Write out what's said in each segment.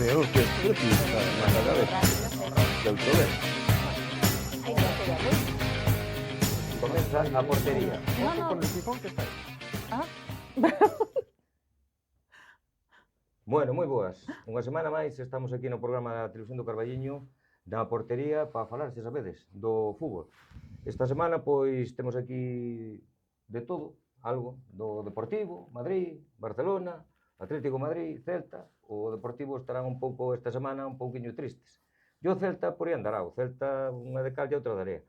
Veo que manda la vez del todo. Comienza a portería. No. Con el sifón que está aí. Ah. Bueno, moi boas. Unha semana máis estamos aquí no programa da Televisión do Carballiño na portería para falar, se sabedes, do fútbol. Esta semana, pois, temos aquí de todo, algo do Deportivo, Madrid, Barcelona, Atlético Madrid, Celta. O Deportivo estarán un pouco esta semana un pouquiño tristes. E o Celta por aí andará, o Celta unha de cal e outra de area.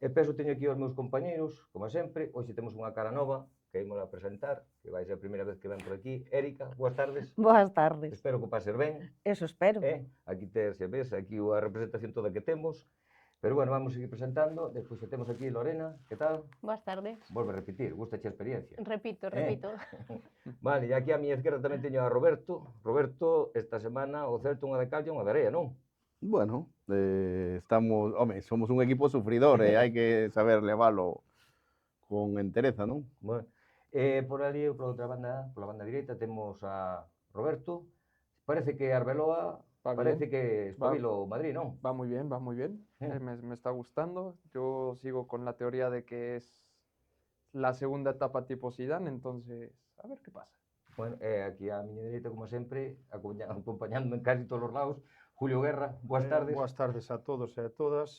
E penso teño aquí os meus compañeiros, como sempre, hoxe temos unha cara nova, que ímola a presentar, que vai ser a primeira vez que ven por aquí. Érica, boas tardes. Boas tardes. Espero que o pases ben. Eso espero. Aquí tes, ves, aquí a representación toda que temos. Pero bueno, vamos seguir presentando. Despois temos aquí Lorena, que tal? Boas tardes. Volve a repetir, gusta a experiencia. Repito. Vale, e aquí a miña esquerda tamén teño a Roberto. Roberto, esta semana o Celta unha de cal e unha de area, non? Bueno, estamos, home, somos un equipo sufridor e hai que saber levalo con entereza, non? Bueno, por ali, pola outra banda, pola banda direita, temos a Roberto. Parece que Arbeloa, Va parece bien. que espabilo o Madrid, non? Va muy bien, va muy bien. Me está gustando. Yo sigo con la teoría de que es la segunda etapa tipo Zidane, entonces a ver qué pasa. Bueno, aquí a miña dereita, como sempre, acompañándome en casi todos os lados, Julio Guerra, boas tardes. Boas tardes a todos e a todas.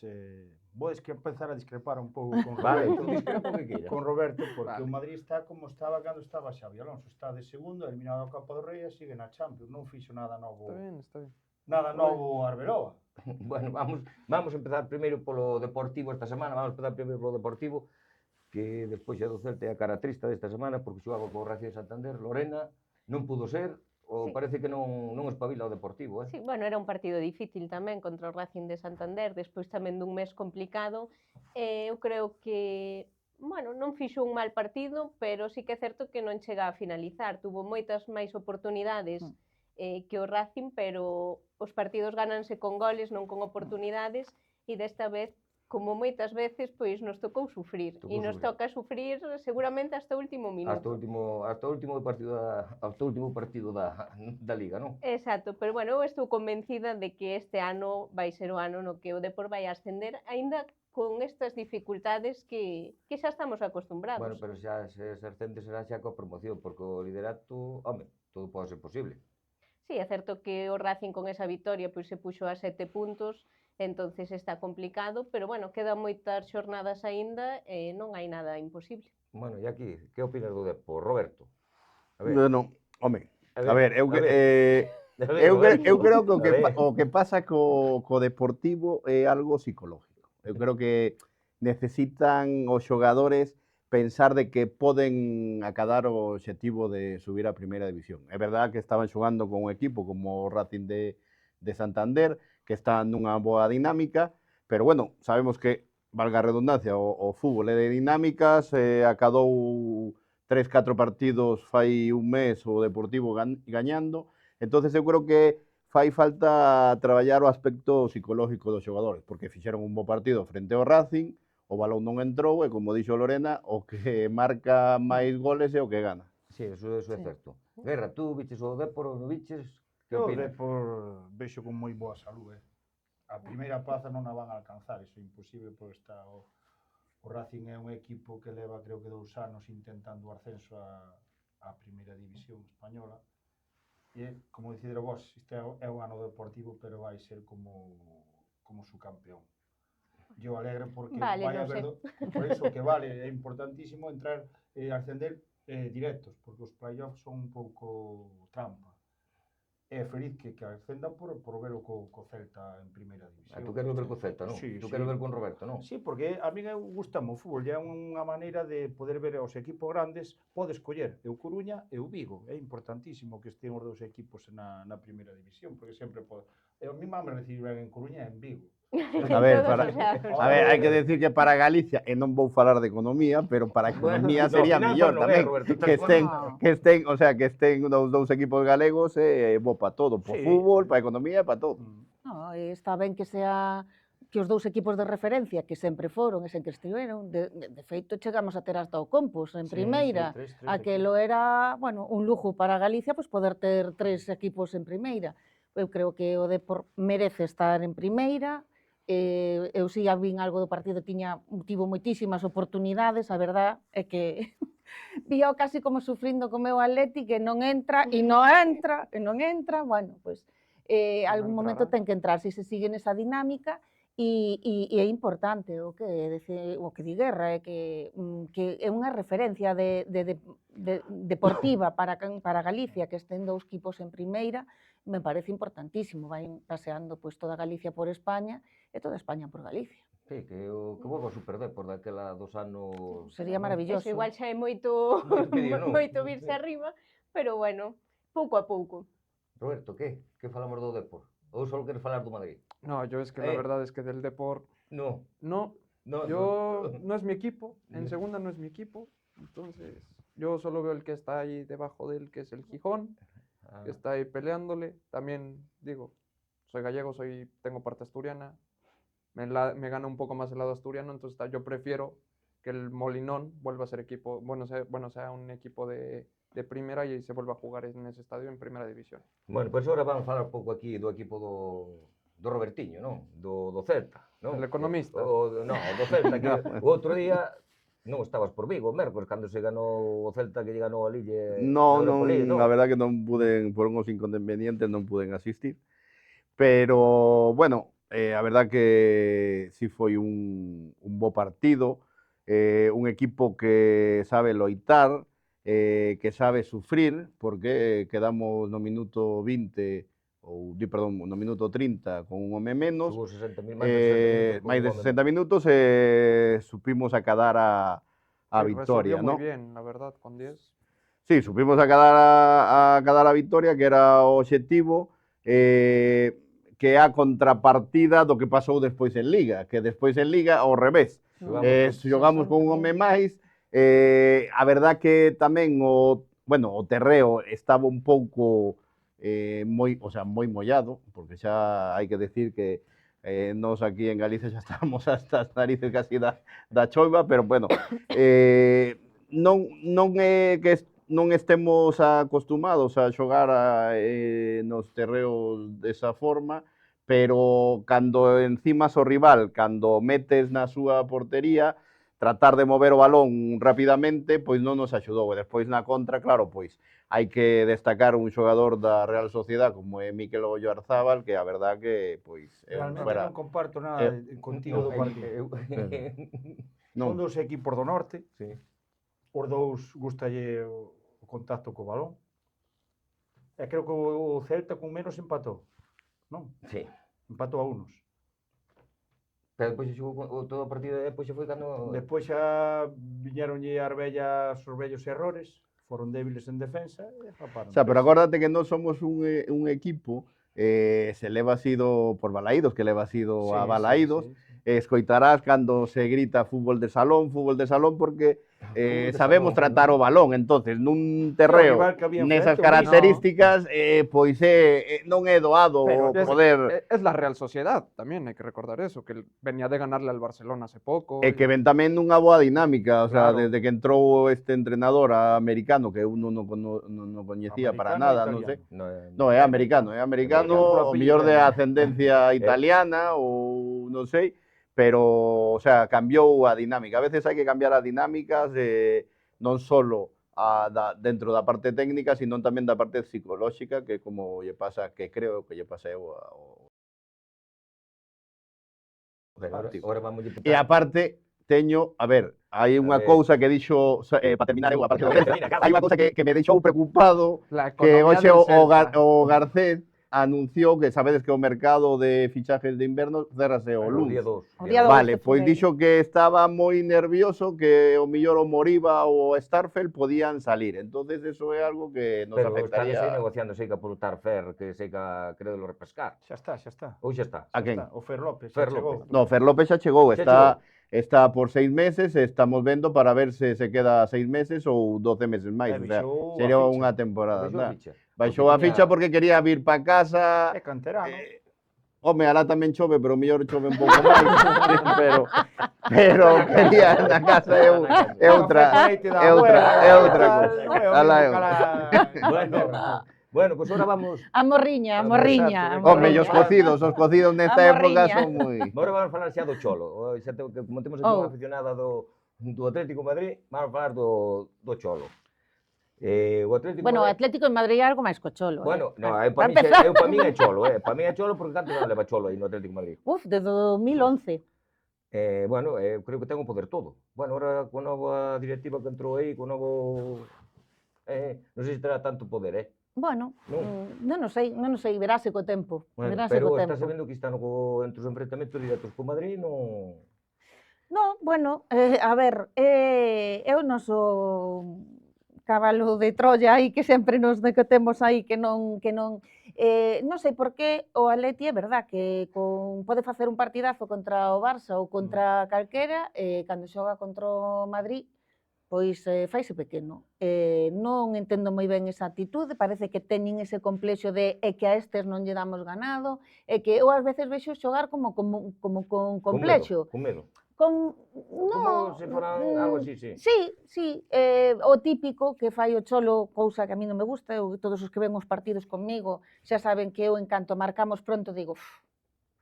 Vodes que empezar a discrepar un pouco con Vale, Roberto, tú discrepa o que queiras. con Roberto, porque Vale. o Madrid está como estaba cando estaba Xavi Alonso, está de segundo, eliminado a Copa do Rei e sigue na Champions, non fixo nada novo. Está bien. Nada novo Arbeloa. Bueno, vamos a empezar primeiro polo Deportivo esta semana, vamos a empezar primeiro polo Deportivo, que despois xa do Celta é a cara trista desta semana, porque xogaba co Racing de Santander. Lorena, non pudo ser, ou Sí. parece que non espabila o Deportivo, Sí, bueno, era un partido difícil tamén contra o Racing de Santander, despois tamén dun mes complicado. Eu creo que, bueno, non fixo un mal partido, pero sí que é certo que non chega a finalizar. Tuvo moitas máis oportunidades que o Racing, pero os partidos gananse con goles, non con oportunidades, e desta vez, como moitas veces, pois nos tocou sufrir. Tocou E nos sufrir. toca sufrir seguramente hasta o último Hasta o minuto. último partido da Liga, non? Exacto, pero bueno, eu estou convencida de que este ano vai ser o ano no que o Depor vai ascender, aínda con estas dificultades que xa estamos acostumbrados. Bueno, pero xa se ascende será xa coa promoción, porque o liderato, home, todo pode ser posible. Sí, é certo que o Racing con esa vitoria pois se puxo a 7 puntos, entonces está complicado, pero bueno, quedan moitas xornadas aínda e non hai nada imposible. Bueno, e aquí, que opinas do Depor, Roberto? A ver, Bueno, home, a ver, eu a creo que ver. o que pasa co Deportivo é algo psicológico. Eu creo que necesitan os xogadores pensar de que poden acadar o obxectivo de subir a primeira división. É verdad que estaban xogando con un equipo como o Racing de Santander, que está nunha boa dinámica, pero bueno, sabemos que, valga a redundancia, o fútbol é de dinámicas, acadou 3-4 partidos fai un mes o Deportivo gañando, entonces eu creo que fai falta traballar o aspecto psicológico dos xogadores, porque fixeron un bo partido frente ao Racing, o balón non entrou e, como dixo Lorena, o que marca máis goles é o que gana. Sí, eso é certo. Guerra, tú viches o Depor ou non viches? Que O opinas? Depor vexo con moi boa salud. A primeira plaza non a van a alcanzar, iso é imposible, porque está o Racing é un equipo que leva, creo que 2 anos intentando o ascenso a primeira división española. E, como decidir vos, isto é un ano deportivo, pero vai ser como su campeón. Eu alegre porque Vale, vai non haber, por iso que vale, é importantísimo entrar e ascender directos, porque os playoffs son un pouco trampa. é feliz que ascenda por ver o co Celta en primeira división. Tu queres ver co Celta, non? Sí, Tu sí. queres ver con Roberto, non? Sí, porque a mí gustame o fútbol, é unha maneira de poder ver os equipos grandes, pode escoller o Coruña e o Vigo, é importantísimo que estén os dous equipos na primeira división, porque sempre pode... A mí me recibir ben en Coruña e en Vigo. A ver, hai que decir que para Galicia, e non vou falar de economía, pero para a economía sería mellor tamén que estén, o sea, que estén os dous equipos galegos bo para todo, para o fútbol, para a economía e para todo. No, está ben que sea que os dous equipos de referencia que sempre foron e sempre estiveron, de feito chegamos a ter hasta o Compos en primeira, aquelo era, bueno, un lujo para Galicia pois poder ter 3 equipos en primeira. Eu creo que o Depor merece estar en primeira. Eu si vin algo do partido, tivo moitísimas oportunidades, a verdad é que víao casi como sufrindo co meu Atleti, que non entra, e non entra, e non entra, bueno, pois algún momento ten que entrar, se sigue nesa dinámica, e é importante o que di Guerra, é que é unha referencia deportiva para Galicia, que estén 2 equipos en primeira, me parece importantísimo, vai paseando pois toda Galicia por España e toda España por Galicia. Sí, que volva a Super Depor daquela dos anos... Sería maravilloso. Eso igual xa é moito virse arriba, pero bueno, pouco a pouco. Roberto, que falamos do Depor? Ou só queres falar do Madrid? No, yo es que la verdad es que del Depor... No. No, no es mi equipo, en segunda no es mi equipo, entonces yo solo veo el que está ahí debajo de él, que es el Gijón, que está ahí peleándole. También digo, soy gallego, tengo parte asturiana, me gana un poco más el lado asturiano, entonces yo prefiero que el Molinón vuelva a ser equipo, sea un equipo de primera y se vuelva a jugar en ese estadio en primera división. Bueno, pois agora vamos falar un pouco aquí do equipo do Robertiño, non? Do Celta, non? El economista. No, do Celta, que o outro día non estabas por Vigo, mércores, cando se ganou o Celta que lle ganou a Lille. Non, a verdad que non puden, por uns inconvenientes, non puden asistir. Pero, bueno, a verdad que si foi un bo partido, un equipo que sabe loitar, que sabe sufrir, porque quedamos no minuto 20, no minuto 30 con un home menos, máis de 60 minutos, supimos acadar a victoria, ¿no? Muy bien, la verdad, con 10. Sí, supimos acadar a victoria, que era o obxectivo, que é a contrapartida do que pasou despois en Liga, que despois en Liga ao revés. Xogamos con un home máis, a verdad que tamén o terreo estaba un pouco moi mollado, porque xa hai que decir que nós aquí en Galicia xa estábamos hasta as narices casi da choiva, pero bueno, non é que non estemos acostumados a xogar nos terreos desa forma, pero cando encimas o rival, cando metes na súa portería, tratar de mover o balón rapidamente, pois non nos axudou. E despois na contra, claro, pois hai que destacar un xogador da Real Sociedad como é Mikel Oyarzábal, que a verdad que pois realmente non comparto nada contigo do partido. Son dos equipos do norte, os dous gustalle o contacto co balón. E creo que o Celta con menos empatou, non? Sí. Empatou a unos. Pero depois xogou todo o partido e depois xa foi cando... Despois xa viñeronlle os vellos errores, foron débiles en defensa e raparon. O sea, pero acórdate que non somos un equipo, se leva sido por Balaídos, que leva sido a Balaídos, escoitarás cando se grita fútbol de salón, porque sabemos tratar o balón, entonces nun terreo nesas características, pois non é doado poder... Es la Real Sociedad, también hay que recordar eso, que venía de ganarle al Barcelona hace poco. E que ven tamén nunha boa dinámica, o sea, desde que entrou este entrenador americano, que uno non coñecía para nada, non sei. No, é americano, o mellor de ascendencia italiana ou non sei, pero, o sea, cambiou a dinámica. A veces hai que cambiar as dinámicas, non só dentro da parte técnica, sino tamén da parte psicolóxica, que como lle pasa, que creo que lle pasa ao... E aparte, teño, a ver, hai unha cousa que dixo, para terminar eu a parte do Celta, hai unha cousa que me deixou preocupado, La que economía hoxe del Celta. o Garcés anunciou que sabedes que o mercado de fichajes de inverno cerrase o O luns. día 2. O día dos. Vale, de pois Fureiro. dixo que estaba moi nervioso que o millor o Moriba ou o Starfelt podían salir. Entonces eso é algo que nos Pero está afectaría. negociando seica por Tarfer, que seica creo de lo repescar. Xa está, xa está. Ou xa está. A quen? Xa está. O Fer López, Fer xa chegou. López. No, Fer López xa chegou, Xa está por 6 meses, estamos vendo para ver se queda 6 meses ou 12 meses máis, o sea, Baixou a sería ficha. unha temporada. Baixou a Nah. ficha. Baixou a ficha porque quería vir para casa. É canterano. Home, alá tamén chove, pero mellor chove un pouco máis. pero quería na casa é outra cousa. Alá é outra. Bueno, pues ahora vamos... A morriña, a Exacto, morriña. a venga. Home, morriña. os cocidos nesta A época morriña. son moi... Ahora vamos a falar xa do Cholo. Xa que como temos aquí unha aficionada do Atlético de Madrid, vamos a falar do Cholo. O Atlético Bueno, o de Madrid... Atlético de Madrid é algo máis co Cholo. Bueno, no, Para para empezar. min é Cholo, Para min é Cholo porque canto non leva Cholo aí no Atlético de Madrid. Uf, desde 2011. Bueno, creo que ten o poder todo. Bueno, ahora con nova directiva que entrou aí, con novo... non sei se terá tanto poder, Bueno, Non. non sei, verase co tempo. Bueno, verase pero co está tempo. sabendo que están entre os enfrentamentos directos co Madrid, non... No, bueno, a ver, é o noso cabalo de Troya aí que sempre nos decotemos aí que non sei por qué o Atleti é verdad que pode facer un partidazo contra o Barça ou contra calquera, cando xoga contra o Madrid pois faise pequeno. Non entendo moi ben esa actitude, parece que teñen ese complexo de que a estes non lle damos ganado, e que eu ás veces vexo xogar como con complexo. Con medo. Como se foran algo así, sí. Sí, o típico que fai o Cholo, cousa que a mí non me gusta, todos os que ven os partidos conmigo xa saben que eu en canto marcamos pronto digo,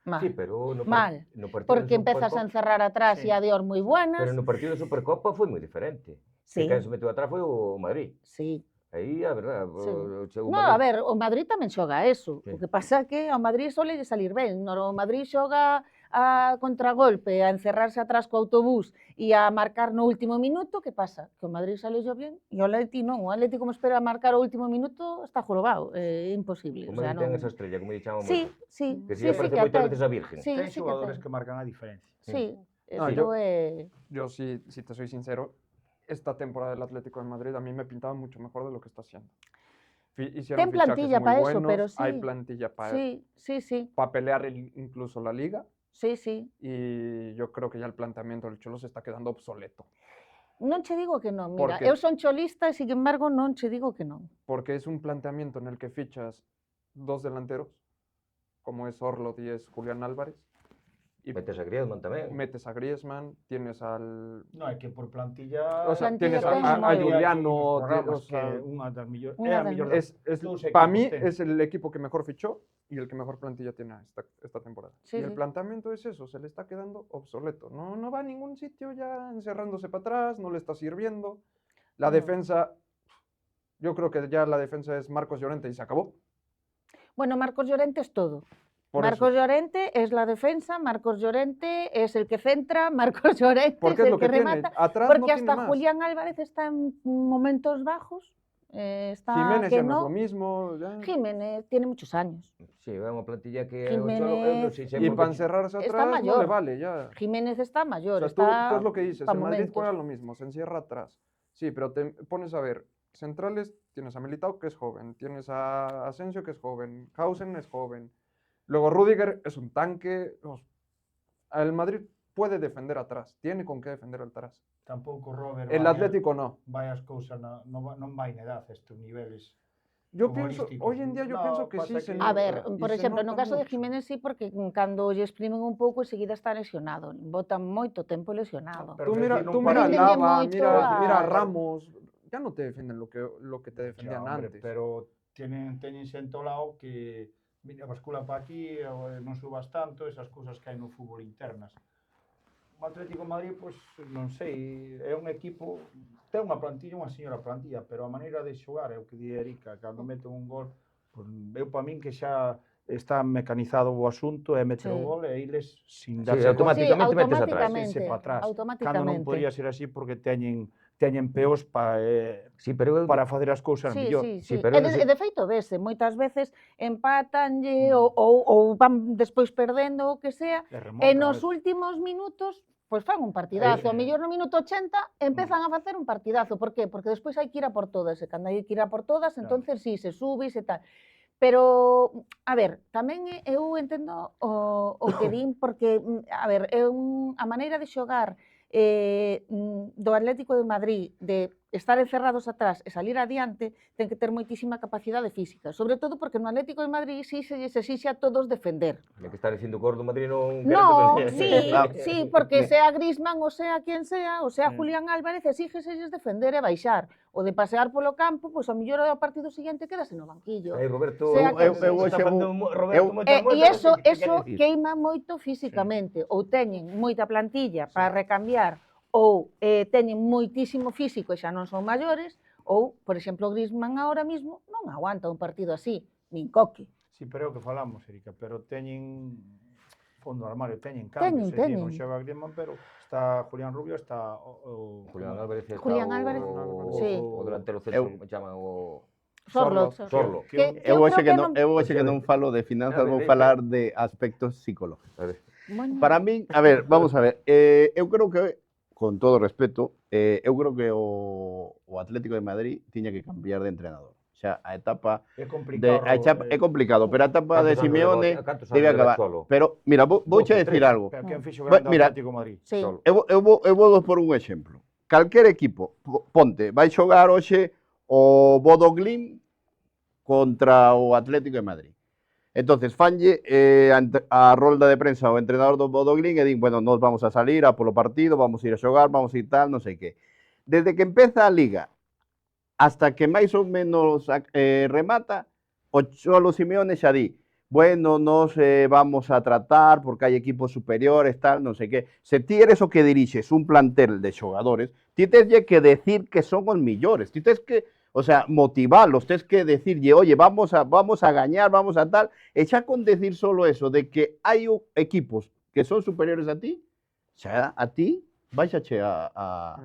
mal. Sí, pero Mal, no partido porque de empezas a Supercopa- encerrar atrás Sí. e a Dios moi buenas. Pero no partido de Supercopa foi moi diferente. Sí, Que quen se meteu atrás foi o Madrid. sí. Aí, a verdad, Sí. o No, a ver, o Madrid tamén xoga eso. Sí. O que pasa é que ao Madrid sole salir ben. O Madrid xoga a contragolpe, a encerrarse atrás co autobús e a marcar no último minuto, que pasa? Que o Madrid sale ben e o Atleti non. O Atleti como espera marcar o último minuto está jorobado, é imposible. O O sea, Madrid ten non... esa estrella, como lle chamamos. Sí, sí, Que sí, si sí, aparece que moitas ten. veces a Virgen. Sí, Ten sí que xogadores ten. que marcan a diferencia. Sí, No, eso é... Yo sí, si te soy sincero, esta temporada del Atlético de Madrid a mí me pintaba mucho mejor de lo que está haciendo. Hicieron Ten fichajes plantilla muy pa eso, buenos, pero hay sí. plantilla para Sí. pelear incluso la liga, Sí. y yo creo que ya el planteamiento del Cholo se está quedando obsoleto, Non che digo que non, mira, Porque- eu son cholista e, sin embargo, non che digo que non. porque es un planteamiento en el que fichas dos delanteros, como es Orlot y es Julián Álvarez, y Metes a Griezmann tamén. metes a Griezmann, tienes al... No, é que por plantilla... O sea, Plantilla tienes ten a moi Juliano, programas, o sea, que unha das millores... Unha É a das millor es, dos para mí equipos ten. es el equipo que mejor fichó y el que mejor plantilla tiene esta temporada. Sí, y el sí. planteamiento es eso, se le está quedando obsoleto. No va a ningún sitio ya encerrándose para atrás, no le está sirviendo. La No. defensa, yo creo que ya la defensa es Marcos Llorente y se acabó. Bueno, Marcos Llorente es todo. Por Marcos eso. Llorente es la defensa, Marcos Llorente es el que centra, Marcos Llorente Porque es es el lo que que tiene. remata, Atrás porque no tiene hasta más. Julián Álvarez está en momentos bajos, está Jiménez que ya no es no. lo mismo. Ya. Jiménez tiene muchos años. Sí, é unha plantilla que Jiménez- o Cholo, eu non sei se é Y porque- para encerrarse Está atrás no mayor. le vale ya. Jiménez está O mayor, sea, está tú es lo que dices, pa el Madrid momentos. juega lo mismo, se encierra atrás. Sí, pero te pones a ver, centrales, tienes a Militao que es joven, tienes a Asensio que es joven, Hausen es joven, luego Rüdiger es un tanque. El Madrid puede defender atrás, tiene con qué defender atrás. Tampouco Robert El Atlético no. vai as cousas non vai na edad estes niveles. Yo pienso, Futbolístico. hoy en día yo No, pienso que pasa sí se que- A nota, ver, y por se exemplo, no nota caso de mucho. Jiménez sí, porque cando lle exprimen un pouco enseguida está lesionado, bota moito tempo lesionado. Pero Tú mira, decir, tú un mira a partido- Lava, Moito mira a a- Ramos, ya no te defienden lo que te Ya, defendían hombre, antes. pero teñen xente ao lado que mira, bascula para aquí, non subas tanto, esas cousas que hai no fútbol internas. O Atlético de Madrid, pois, non sei, é un equipo, ten unha plantilla, unha señora plantilla, pero a maneira de xogar é o que di Erika, cando mete un gol, pois, eu para min que xa está mecanizado o asunto, é meter o Sí. gol e eles sin Sí, darse conta, automáticamente metes atrás. automáticamente, se para atrás. Cando non automáticamente. podría ser así porque teñen peos Sí, pero eu... para facer as cousas Sí, mellor. sí, Sí, sí. pero E non de, sei- e de feito vese, moitas veces empatanlle ou van despois perdendo o que sea, E e remontan, nos a veces. últimos minutos pois fan un partidazo. A mellor no minuto 80 empezan a facer un partidazo. Por qué? Porque despois hai que ir a por todas. E cando hai que ir a por todas, entonces sí, se subis e tal. Pero, a ver, tamén eu entendo o que din, porque, a ver, a maneira de xogar do Atlético de Madrid, de estar encerrados atrás e salir adiante, ten que ter moitísima capacidade física, sobre todo porque no Atlético de Madrid sí se lles exixe a todos defender. É que está dicindo que os do Madrid non... No, queren sí, Claro. sí, porque sea Griezmann ou sea quen sea, ou sea Julián Álvarez, exígeselles defender e baixar. O de pasear polo campo, pois ao mellor ao partido seguinte quedase no banquillo. Aí Roberto... Sea eu hoxe está facendo Roberto moita E moita, iso, que eso quere dicir. queima moito físicamente. Ou teñen moita plantilla para recambiar, ou teñen moitísimo físico e xa non son maiores, ou, por exemplo, Griezmann agora mismo non aguanta un partido así, nin Coque. Sí, pero é o que falamos, Erika, pero teñen fondo do armario, teñen Teñen, cambios, é dicir, non teñen. xoga Griezmann, pero está Julián Rubio, está Julián Álvarez está Julián Álvarez, sí. o delantero Eu- centro, como chaman, o... Sorlo. Sorlo. Que Eu eu hoxe creo que non falo de finanzas, A ver, vou falar de aspectos psicológicos. A ver. Bueno, Para min, a ver, vamos a ver, eu creo que, con todo respeto, eu creo que o Atlético de Madrid tiña que cambiar de entrenador. O sea, a etapa é de complicado. é complicado, pero a etapa de Cantos anos Simeone leva- cantos debe anos leva acabar. Cholo? Pero mira, vouche 12, decir 13. algo. Pero quen fixo Va, grande mira, o Atlético de Madrid? sí. Solo. Eu vou por un exemplo. Calquer equipo, ponte, vai xogar hoxe o Bodo Glimt contra o Atlético de Madrid. Entonces, fanlle a rolda de prensa ao entrenador do Bodo Glimt e din, bueno, nos vamos a salir a polo partido, vamos a ir a xogar, vamos a ir tal, non sei que. Desde que empeza a Liga hasta que máis ou menos remata, o Cholo Simeone xa di, bueno, nos vamos a tratar porque hai equipos superiores, tal, non sei que. Se ti eres o que dirixes un plantel de xogadores, ti teslle que decir que son os millores, ti tes que, o sea, motivalos, tes que decirlle, oye, vamos a gañar, vamos a tal, e xa con decir solo eso, de que hai equipos que son superiores a ti, xa a ti baixa a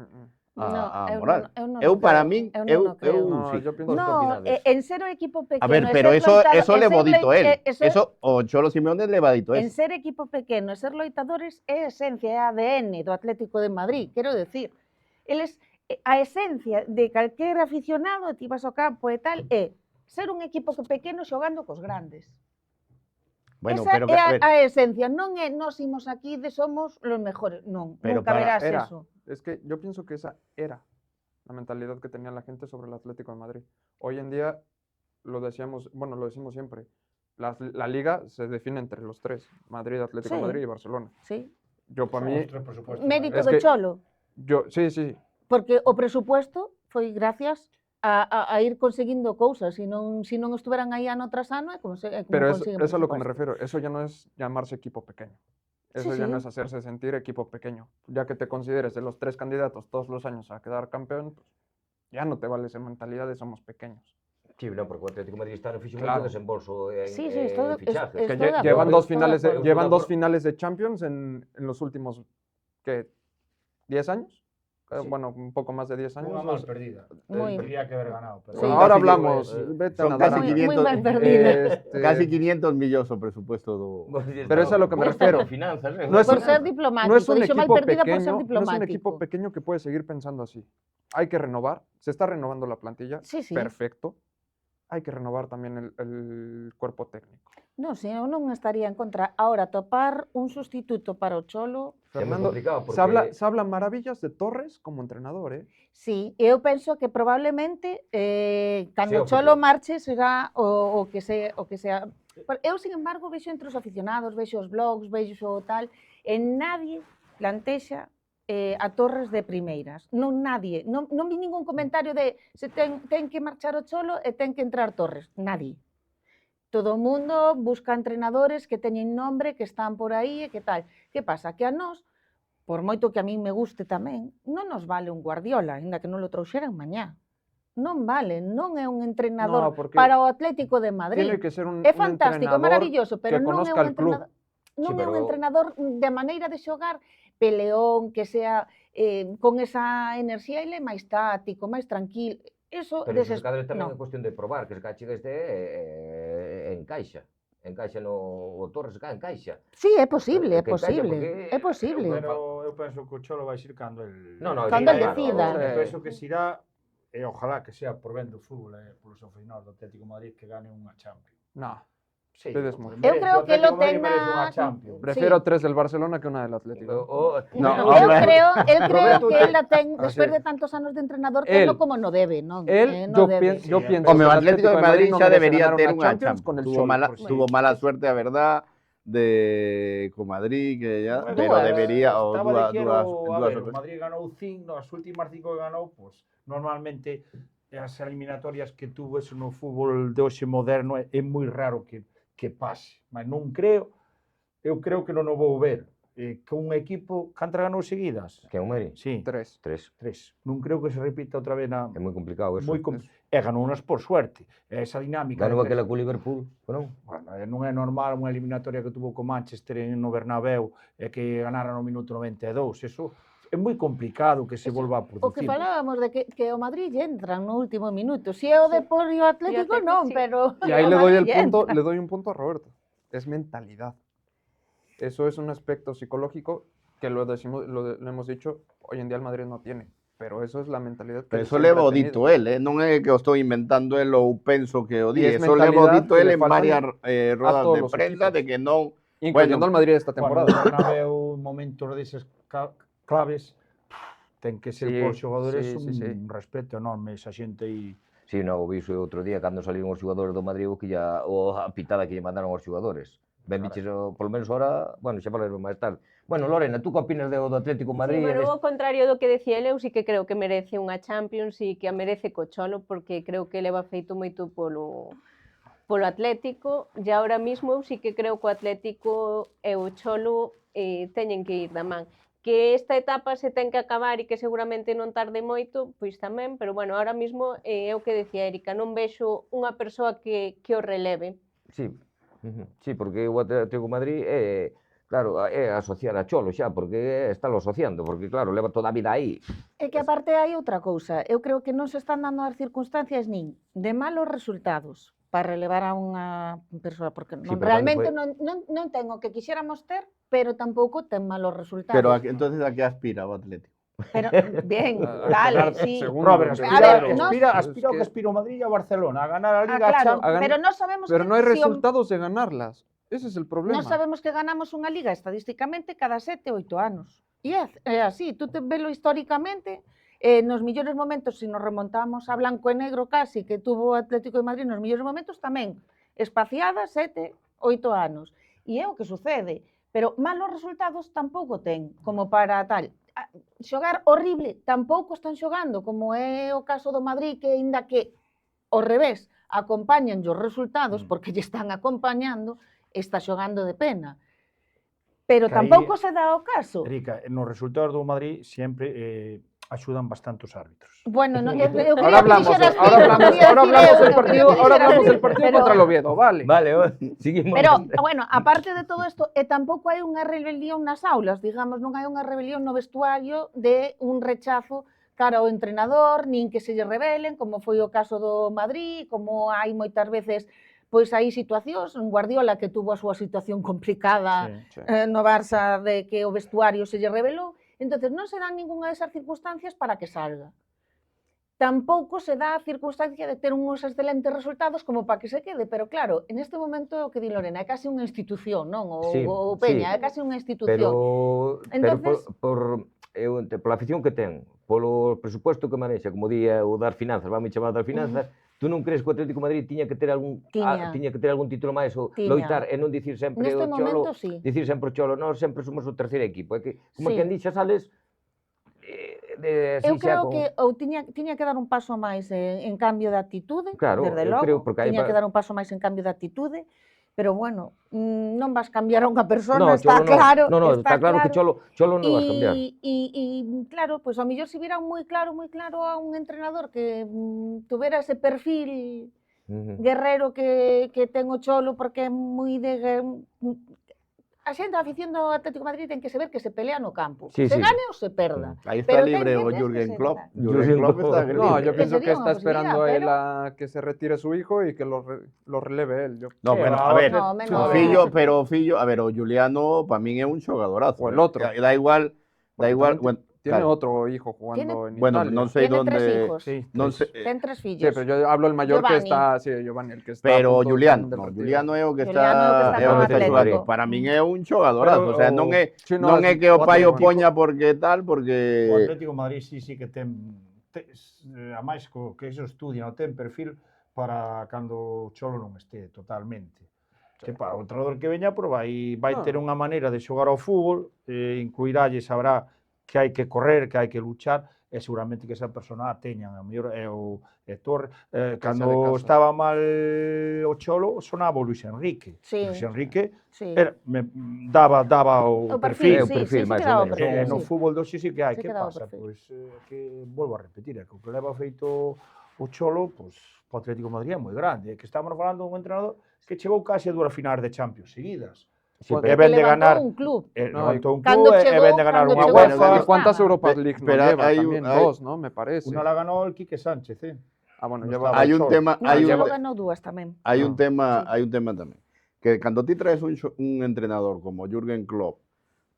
moral. Eu, para min, eu No, sí. yo pienso No, en ser o equipo pequeno... A ver, e pero ser eso le loitado- dito él. e ser- Eso, o Cholo Simeone le dito En eso. ser equipo pequeno e ser loitadores é a esencia, é a ADN do Atlético de Madrid, quero decir. Eles, a esencia de calquer aficionado, ti vas ao campo e tal, é ser un equipo pequeno xogando cos grandes. Bueno, Esa pero é a ver, a esencia, non é nos imos aquí de somos los mejores, non, Pero nunca para- verás era. eso. Es que yo pienso que esa era la mentalidad que tenía la gente sobre el Atlético de Madrid. Hoy en día lo decíamos, bueno, lo decimos siempre. La liga se define entre los tres: Madrid, Atlético de Sí. Madrid y Barcelona. Sí. Yo para Son mí, os tres presupuestos. Mérito Es do que- Cholo, sí, porque o presupuesto foi gracias a ir conseguindo cousas, se non estuveran aí ano tras ano, é como pero eso consiguen es a lo que me presupuesto. refiero. Eso ya no es llamarse equipo pequeño. Eso Sí, ya no sí. es hacerse sentir equipo pequeño. Ya que te consideres de los tres candidatos todos los años a quedar campeón, pues ya no te vale esa mentalidad de somos pequeños. Sí, no, porque o Atlético de Madrid está no fixo Claro. moito desembolso en, Sí, sí, estoy- fichajes. es- Que Estoy de llevan acuerdo, dos estoy de finales de, acuerdo. llevan Estoy de dos acuerdo. finales de Champions en los últimos, ¿qué? ¿10 años? Sí. Bueno, un poco más de 10 años. Unha no mal sé. perdida. Muy- Tendría que haber ganado. Pero Sí. Ahora Casi hablamos, que- vete a son nadar. casi Muy- 500, muy mal perdida. casi 500 millóns o presupuesto do... Pero es a lo que me refiero. Finanzas, No es Por un- ser diplomático, No es un dixo mal equipo perdida por ser pequeño, no es diplomático. un equipo pequeño que puede seguir pensando así. Hay que renovar, se está renovando la plantilla, Sí, sí. perfecto. Hay que renovar también el cuerpo técnico. Non, se eu non estaría en contra. Ahora, topar un sustituto para o Cholo, É moi Fernando, complicado porque... se habla maravillas de Torres como entrenador, ¿eh? sí, eu penso que probablemente Sí, o cando o Cholo futuro. marche será o que sea. Eu, sin embargo, vexo entre os aficionados, vexo os blogs, vexo tal, e nadie plantexa a Torres de primeiras. Non nadie. Non vi ningún comentario de se ten que marchar o Cholo e ten que entrar Torres. Nadie. Todo o mundo busca entrenadores que teñen nombre, que están por aí e que tal. Que pasa? Que a nós, por moito que a min me guste tamén, non nos vale un Guardiola, aínda que non lo trouxeran mañá. non vale, non é un entrenador No, porque para o Atlético de Madrid. tiene que ser un É fantástico, entrenador maravilloso, pero que non é conozca un el club. entrenador, non Sí, é un pero- entrenador de maneira de xogar peleón, que sea con esa enerxía, ele é máis táctico, máis tranquilo. Eso Pero iso deses... se cadra tamén é no. cuestión de probar, que se cada chega encaixa. Encaixa o Torres, se cada encaixa. Sí, é posible, é Que encaixa, posible, porque é posible. Pero eu penso que o Cholo vai xir cando el... No, no, Cando sí, el claro, decida. Eu penso que xirá, e ojalá que sea por ben do fútbol e polos aficionados do Atlético de Madrid que gane unha Champions. No, Sí. Vedes moi. Eu creo que lo Atlético de Madrid merece tenga... unha Champions. prefiero Sí. 3 del Barcelona que una del Atlético. No, Eu hombre. creo Roberto, que él la ten, Así despois é. de tantos anos de entrenador, Él- tenlo como no debe, non? Él, No yo, debe. yo Sí, pienso Home, o que el Atlético de Madrid no xa merece debería ganar ter una unha Champions Champions. con el Tuvo Cholo. mala, por sí. tuvo mala suerte, a verdad, con Madrid, que ya, Bueno, pero Dúas. debería, o Estaba dúas, de quiero, dúas, a dúas ver, o ocasiones. Madrid ganou 5, as últimas 5 que ganou, pues, normalmente as eliminatorias que tuvo eso no fútbol de hoxe moderno é moi raro que pase, mas non creo, eu creo que non o vou ver. Que un equipo, cantas ganou seguidas? Que é un Madrid? Sí, 3. 3. Non creo que se repita outra vez na... É moi complicado eso. E ganou unas por suerte. Esa dinámica... Ganou de aquela tres- co Liverpool, non? Bueno, non é normal unha eliminatoria que tuvo co Manchester no Bernabéu e que ganara no minuto 92. Eso é moi complicado que se volva a producir. O que falábamos de que o Madrid lle entra no último minuto. Si é o Depor e o Atlético, Atlético, non, sí. pero Y ahí o le doy Madrid entra. un punto a Roberto. Es mentalidad. Eso es un aspecto psicológico que lo hemos dicho, hoy en día el Madrid no tiene. Pero eso es la mentalidad que Pero él eso siempre levo ha tenido. dito él, non é que o estou inventando él ou penso que o di, Y es eso levo mentalidad dito que él le en falta varias rodas todos de los prensa equipos. de que non. Incluyendo Bueno, al Madrid esta Cuando temporada. o Bernabéu, momentos deses claves, ten que ser Sí, por xogadores sí, sí, sí. un respeto enorme esa xente aí. Si, no, o viso outro día cando salían os xogadores do Madrid o que a pitada que lle mandaron aos xogadores. Ben biches, polo menos ahora, bueno, xa falaremos máis tarde. Bueno, Lorena, tú que opinas do Atlético de Madrid? Sí, pero ao contrario do que decía el, eu sí que creo que merece unha Champions e que a merece co Cholo, porque creo que leva feito moito polo Atlético, e ahora mismo eu sí que creo que o Atlético e o Cholo teñen que ir da man. Que esta etapa se ten que acabar e que seguramente non tarde moito, pois tamén, pero bueno, ahora mismo é o que decía Erika, non vexo unha persoa que o releve. Sí, sí, porque o Atlético de Madrid é, claro, é asociar a Cholo xa, porque estálo asociando, porque claro, leva toda a vida aí. É que aparte hai outra cousa. Eu creo que non se están dando as circunstancias nin de malos resultados para relevar a unha persoa, porque Sí, non, pero realmente cando non ten o que quixéramos ter, pero tampouco ten malos resultados. Pero entonces a que aspira o Atlético? Pero, bien, A vale, ganar sí. segundo. Robert, A ver, aspira o es que aspira o Madrid e o Barcelona a ganar a Ah, Liga, a claro, Champions. pero non sabemos Pero que no hay si o- resultados de ganarlas. Ese es el problema. Non sabemos que ganamos unha liga estadísticamente cada 7 ou 8 anos. E é así, tú te velo históricamente, nos millores momentos, se nos remontamos a blanco e negro casi, que tuvo o Atlético de Madrid nos millores momentos tamén, espaciada 7, 8 anos. E é o que sucede. Pero malos resultados tampouco ten, como para tal. Xogar horrible tampouco están xogando, como é o caso do Madrid, que aínda que ao revés acompañan os resultados, porque lle están acompañando, está xogando de pena. Pero Que aí- tampouco se dá o caso. Erika, nos resultados do Madrid sempre axudan bastante os árbitros. Bueno, no, eu Ahora hablamos del partido contra el Oviedo, vale. Vale, seguimos. Pero, bueno, aparte de todo isto, tampouco hai unha rebelión nas aulas, digamos, non hai unha rebelión no vestuario de un rechazo cara ao entrenador, nin que se lle rebelen, como foi o caso do Madrid, como hai moitas veces, pois hai situacións, un Guardiola que tuvo a súa situación complicada Sí. no Barça de que o vestuario se lle rebelou, entonces non se dan ninguna desas circunstancias para que salga. Tampouco se dá a circunstancia de ter uns excelentes resultados como para que se quede, pero claro, en este momento o que di Lorena é casi unha institución, non? Sí, O Peña, sí. é casi unha institución. Pero Entonces- pola afición que ten, polo presupuesto que manexa, como día o das finanzas, vamos chamar das finanzas, tú non crees que o Atlético de Madrid tiña que ter algún Tiña. que ter algún título máis ou Tiña. loitar e non dicir sempre Neste o Cholo, momento, sí. dicir sempre o Cholo, nós sempre somos o terceiro equipo, é que como Sí. quen dixa sales así Eu xa creo con... que ou tiña que dar un paso máis en cambio de actitude, Claro, desde eu logo, creo, porque aí tiña va- que dar un paso máis en cambio de actitude, Pero bueno, non vas cambiar a unha persona, No, está Cholo no. claro. No, está claro que Cholo non vas cambiar. Claro, pois ao mellor se viran moi claro a un entrenador que tuvera ese perfil guerrero que ten o Cholo, porque é moi de... A xente, a afición do Atlético de Madrid ten que saber que se pelea no campo. Sí, Se sí. gane ou se perda. Ahí está Pero libre ten o que Jürgen ser Klopp. verdad. Jürgen Klopp está No, No, libre. yo pienso sería que está una posibilidad, esperando él pero- a que se retire su hijo y que lo releve él. No, bueno, a ver, No, menos o mal. Fillo, a ver, o Juliano para mí es un xogadorazo. O el otro. Da igual, También bueno, Tiene claro. otro hijo jugando en Bueno, Italia. no sé Tiene dónde. 3 hijos. Sí, No sé, Ten 3 sí, fillos. pero yo hablo el mayor Giovanni. que está, sí, Giovanni, el que está. a pero punto de Juliano, del no, retiro. Juliano é o que Juliano é o que está, está é o con que está Atlético. xogando. Para min é un xogadorazo, Pero o sea, non é Sí, no, non é que o o pai o Atlético- poña porque tal, O porque Atlético de Madrid sí que ten, a máis que iso estudia, non ten perfil para cando o Cholo non este totalmente. Que para o entrenador que veña, pues vai ter unha maneira de xogar ao fútbol, incluirá, sabrá que hai que correr, que hai que luchar, e seguramente que esa persona a teñan, a mellor é o Torre, cando caso. estaba mal o Cholo, sonaba o Luis Enrique. Sí. Luis Enrique Sí. daba o O perfil. perfil, o sí, perfil, sí, máis que ou daba o menos. perfil, No sí. fútbol do sí que hai, Sí que que daba pasa? perfil. Pois que volvo a repetir, é que o que leva feito o Cholo, pois o Atlético de Madrid é moi grande, é que estamos falando dun entrenador que chegou case a 2 finais de Champions seguidas. Sí, E pero- ven de levantou ganar, un club. No, levantou un Cando club e chegou- ven de ganar cando unha chegou UEFA. como ¿Y cuántas estaba? Europa League no Pero lleva? hay También hay- dos, ¿no? Me parece. Unha la ganó el Quique Sánchez, Ah, bueno, no lleva. estaba hai un Cholo. tema, No, hai Cholo un, ganou 2 tamén. hai No. un tema, Sí. hai un tema tamén. Que cando ti traes un entrenador como Jürgen Klopp,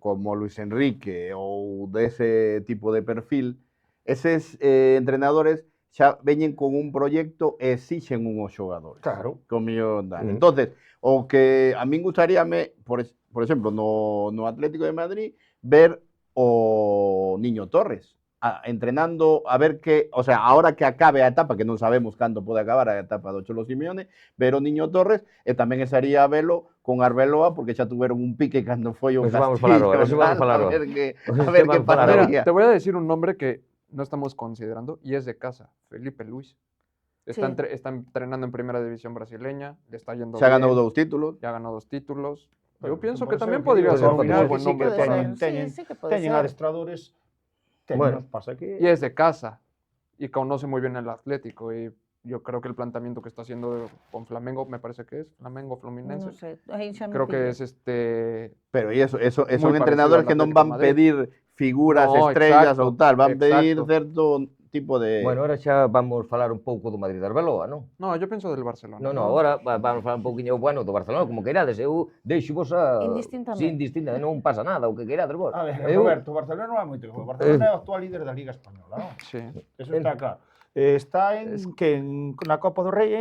como Luis Enrique ou dese tipo de perfil, eses entrenadores xa veñen con un proxecto e exixen unhos xogadores. Claro. Como dan. Mm. Entonces, o que a min gustaríame, por exemplo, no Atlético de Madrid, ver o Niño Torres entrenando a ver que, o sea, ahora que acabe a etapa, que non sabemos cando pode acabar a etapa do Cholo Simeone, ver o Niño Torres e tamén estaría a velo con Arbeloa porque xa tuveron un pique cando foi o Eso vamos Castillo. falar ahora, eso vamos tal, falar a ahora. ver que Eso pasaría. vamos falar ahora. Mira, te voy a decir un nombre que no estamos considerando y es de casa, Felipe Luis. Está, Sí. está entrenando en Primera División brasileña, le está yendo Xa ganou bien, 2 títulos. ya ganó 2 títulos. Pero Yo pienso pode que ser también o que podría digo, ser ao un final muy buen sí que nombre Pode para... ser, teñen- sí que pode teñen ser. adestradores, Bueno. pasa que Y es de casa y conoce muy bien el Atlético y yo creo que el planteamiento que está haciendo con Flamengo, me parece que es Flamengo Fluminense, Non sei, aí xa me creo que pillas. es Pero e eso Muy son parecido entrenadores al que non Atlético de van Madrid. pedir figuras, No, estrellas exacto, ou tal, van pedir exacto. certo tipo de... Bueno, ahora xa vamos falar un pouco do Madrid de Arbeloa, non? No, yo pienso del Barcelona. No, agora vamos falar un pouquiño, bueno, do Barcelona, como queirades, eu deixo vos a... Indistintamente. Sí, indistinta, non pasa nada, o que queirades vos. A ver, Eu- Roberto, o Barcelona non é moito. O Barcelona é o actual líder da Liga Española, non? Sí. Eso está claro. Está na Copa do Rei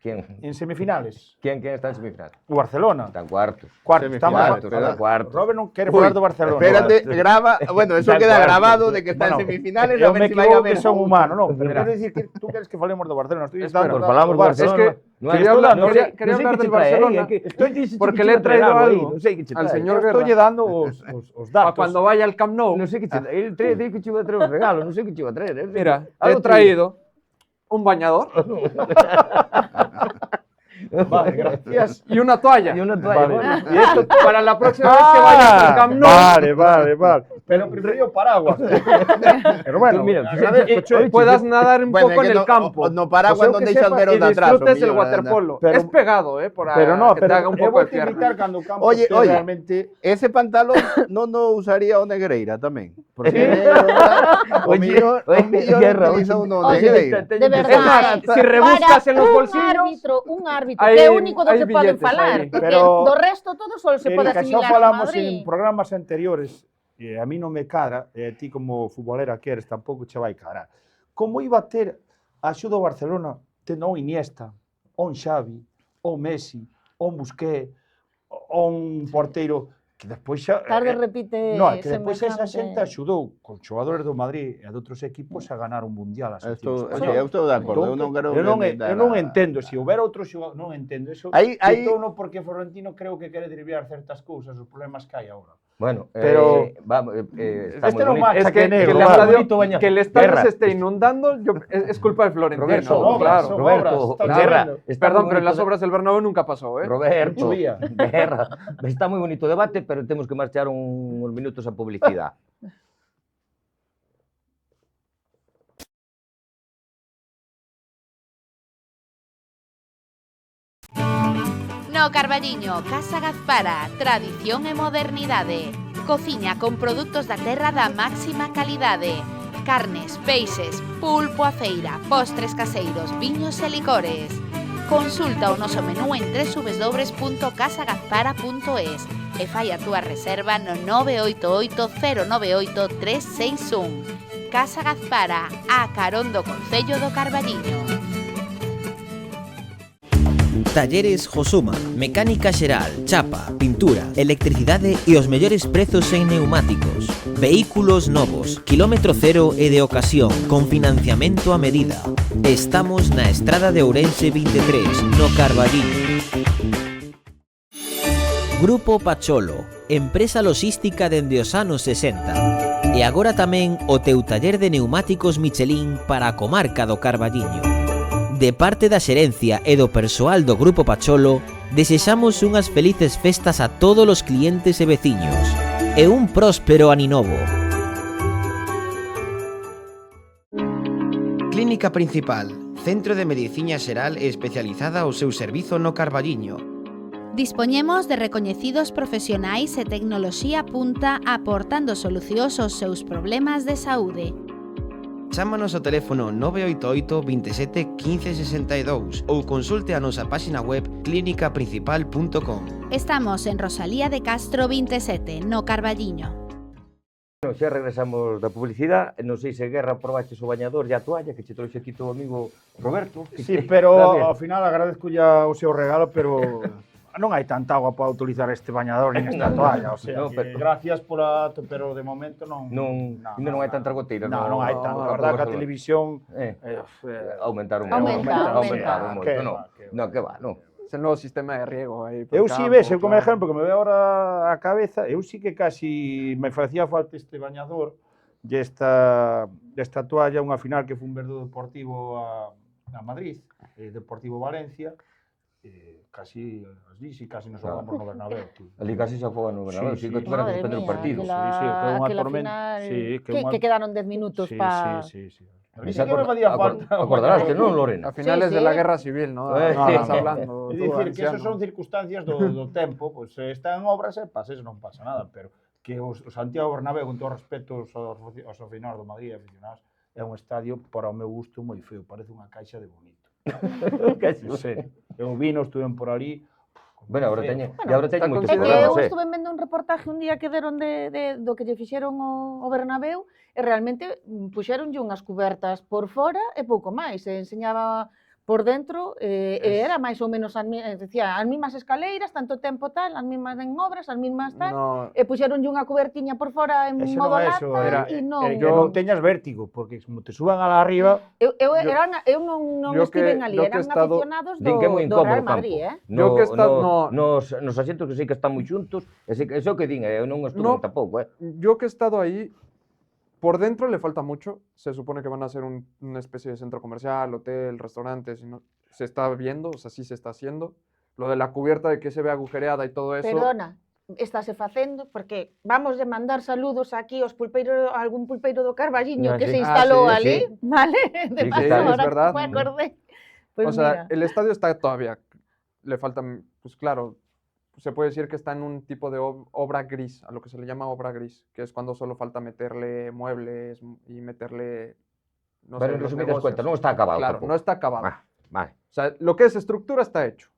¿Quién? en semifinales. ¿Quién está en semifinal? O Barcelona. Está en cuartos. Cuarto, estamos Semifinales, Está en cuartos. Robert non quere Uy, falar do Barcelona. Espérate, graba, bueno, eso Está queda cuarto. grabado de que está Bueno, en semifinales, eu a ver me si vai a equivoco ver. que son humano, non, pero Mira. quero dicir que tú queres que falemos do Barcelona, estoy Espera, dando Pues falamos do datos. Barcelona. Es que No, quería esto- hablar- no sé- quería no sé hablar qué del te trae ahí, Barcelona, que estoy porque le he traído algo no sé qué te al trae. señor Estoy Guerra. dando os datos. Para cuando vaya al Camp Nou, No sé qué te trae. Él trae que te iba a traer un regalo, no sé qué te iba a traer. mira, he Algo traído un bañador Vale, gracias. y una toalla. Y una toalla. Vale. bueno. Y esto para la próxima vez que vayas al Camp Nou. Vale. Pero preferido paraguas. Pero bueno, Tú mira, agradezco, oye, Choi. Puedas nadar un Bueno, poco es en que el campo. No paraguas Pues eu non que deixas sepa ver Y os de atrás. disfrutes el mío, waterpolo. Pero- es pegado, por ahí. Pero no, que te pero haga un eu poco vou de te cierre. invitar cando o campo Oye, esté oye. realmente... Ese pantalón non o usaría o Negreira tamén. Porque o Oye, millor Guerra, utiliza oye, uno oye, Negreira. De verdad, Es más, si rebuscas en los bolsillos, un árbitro, hay- que é o único do hay que poden billetes falar, ahí. porque Pero- do resto todo só se pode Erika, xa asimilar a falamos Madrid. en programas anteriores, e a mí non me cadra, e a ti como futbolera que eres tampouco che vai cadrar. Como iba a ter a axuda do Barcelona tendo un Iniesta, un Xavi, un Messi, un Busquets, un porteiro que despois xa... Tarde repite No, é que despois esa semejante. xente axudou con xogadores do Madrid e de outros equipos a ganar un mundial a Estou, selección sí, española. eu estou de acordo, eu non quero... Eu non entendo, se houber outro xogador, non entendo eso. Aí- Quitouno porque Florentino creo que quere driblar certas cousas, os problemas que hai agora. Bueno, Pero- vamos, está Este muy no bonito. macha Es que que, negro, el va. estadio, Bonito baña- que el estadio Guerra. se esté inundando es culpa del Florentino. Roberto, Son obras, claro. son Roberto, obras, está Guerra, lloviendo. está muy Perdón, pero en las bonito obras del Bernabéu nunca pasó, ¿eh? Roberto, Llovía. Guerra, está moi bonito o debate, pero temos que marchar uns minutos a publicidade. No Carballiño, Casa Gazpara, tradición e modernidade. Cociña con produtos da terra da máxima calidade. Carnes, peixes, pulpo a feira, postres caseiros, viños e licores. Consulta o noso menú en www.casagazpara.es e fai a túa reserva no 988 098 361. Casa Gazpara, a carón do Concello do Carballiño. Talleres Josuma, mecánica xeral, chapa, pintura, electricidade e os mellores prezos en neumáticos. Vehículos novos, kilómetro cero e de ocasión, con financiamento a medida. Estamos na Estrada de Ourense 23, no Carballiño. Grupo Pacholo, empresa logística dende os anos 60. E agora tamén o teu taller de neumáticos Michelin para a comarca do Carballiño. De parte da xerencia e do persoal do Grupo Pacholo, desexamos unhas felices festas a todos os clientes e veciños e un próspero aninovo. Clínica Principal, centro de medicina xeral e especializada ao seu servizo no Carballiño. Dispoñemos de recoñecidos profesionais e tecnoloxía punta aportando solucións aos seus problemas de saúde. Chámanos ao teléfono 988 27 15 62 ou consulte a nosa páxina web clinicaprincipal.com. Estamos en Rosalía de Castro 27, no Carballiño. Bueno, xa regresamos da publicidade, non sei se Guerra probaches o bañador e a toalla que che trouxe aquí teu amigo Roberto. Sí, pero ao final agradezco ya o seu regalo, pero non hai tanta agua para utilizar este bañador nin esta toalla, o sea, No, que pero- gracias pero de momento non Non hai tanta goteiras. Non hai tanto, a verdad que a televisión Aumentaron Aumenta. moito, Que non. va, que va. Non, que va, non. Es el nuevo sistema de riego aí. Eu si ves, eu como exemplo, que me ve agora a cabeza, eu sí que casi me facía falta este bañador e esta toalla, unha final que foi un verdo deportivo a Madrid, Deportivo Valencia, casi nos ahogamos no Bernabéu, tío. Ali casi se afoga no Bernabéu, Sí, si que sí. tuvera que Madre suspender o mía, partido. aquela tormenta. final Sí, que quedaron 10 minutos Sí, para... sí. E Sí se que me facía falta. acordarás que non, Lorena? A finales Sí, de la sí. guerra civil, ¿no? Eh, Estás sí. hablando. É tú, dicir, que anciano. esas son circunstancias do tempo, pois se está en obras e pasa, eso non pasa nada, pero que o Santiago Bernabéu, con todos os respetos aos aficionados do Madrid e aficionados, é un estadio, para o meu gusto, moi feo, parece unha caixa de bonito. En serio. Eu vino, estuven por ali. Bueno, agora feo. teñen, e agora teñen está moitos É que programas, eu estuve vendo un reportaje un día que deron do que lle fixeron o Bernabéu e realmente puxeronlle unhas cubertas por fora e pouco máis, e enseñaba por dentro e era máis ou menos decía, as mismas escaleiras, tanto tempo tal, as mismas en obras, as mismas tal, No, e puxeronlle unha cubertiña por fora en Ese modo non é lata eso, e non... que non teñas vértigo, porque como te suban a la arriba, Eu non yo estiven que- ali, yo que eran he estado- aficionados Din que é moi do incómodo Real o campo. Madrid, Yo que he estado- nos asientos que sí que están moi xuntos, eso que din, eu non estuve No. tampouco, yo que he estado ahí, por dentro le falta mucho. Se supone que van a ser una especie de centro comercial, hotel, restaurantes. Se está viendo, o sea, sí se está haciendo. Lo de la cubierta de que se ve agujereada y todo eso. Perdona, estáse facendo porque vamos a mandar saludos aquí aos pulpeiros, a algún pulpeiro do Carballiño Ah, que sí. se instalou Ah, sí, ali, sí. vale? De Sí, paso, sí, es ahora verdad. me acordé. Pues O sea, mira, el estadio está todavía, le faltan, pues claro, se puede decir que está en un tipo de obra gris, a lo que se le llama obra gris, que es cuando solo falta meterle muebles y meterle, no pero sé, en los resumidas negocios. cuentas non está acabado Claro, tampouco. no está acabado. Ah, vale. O sea, lo que es estructura está hecho.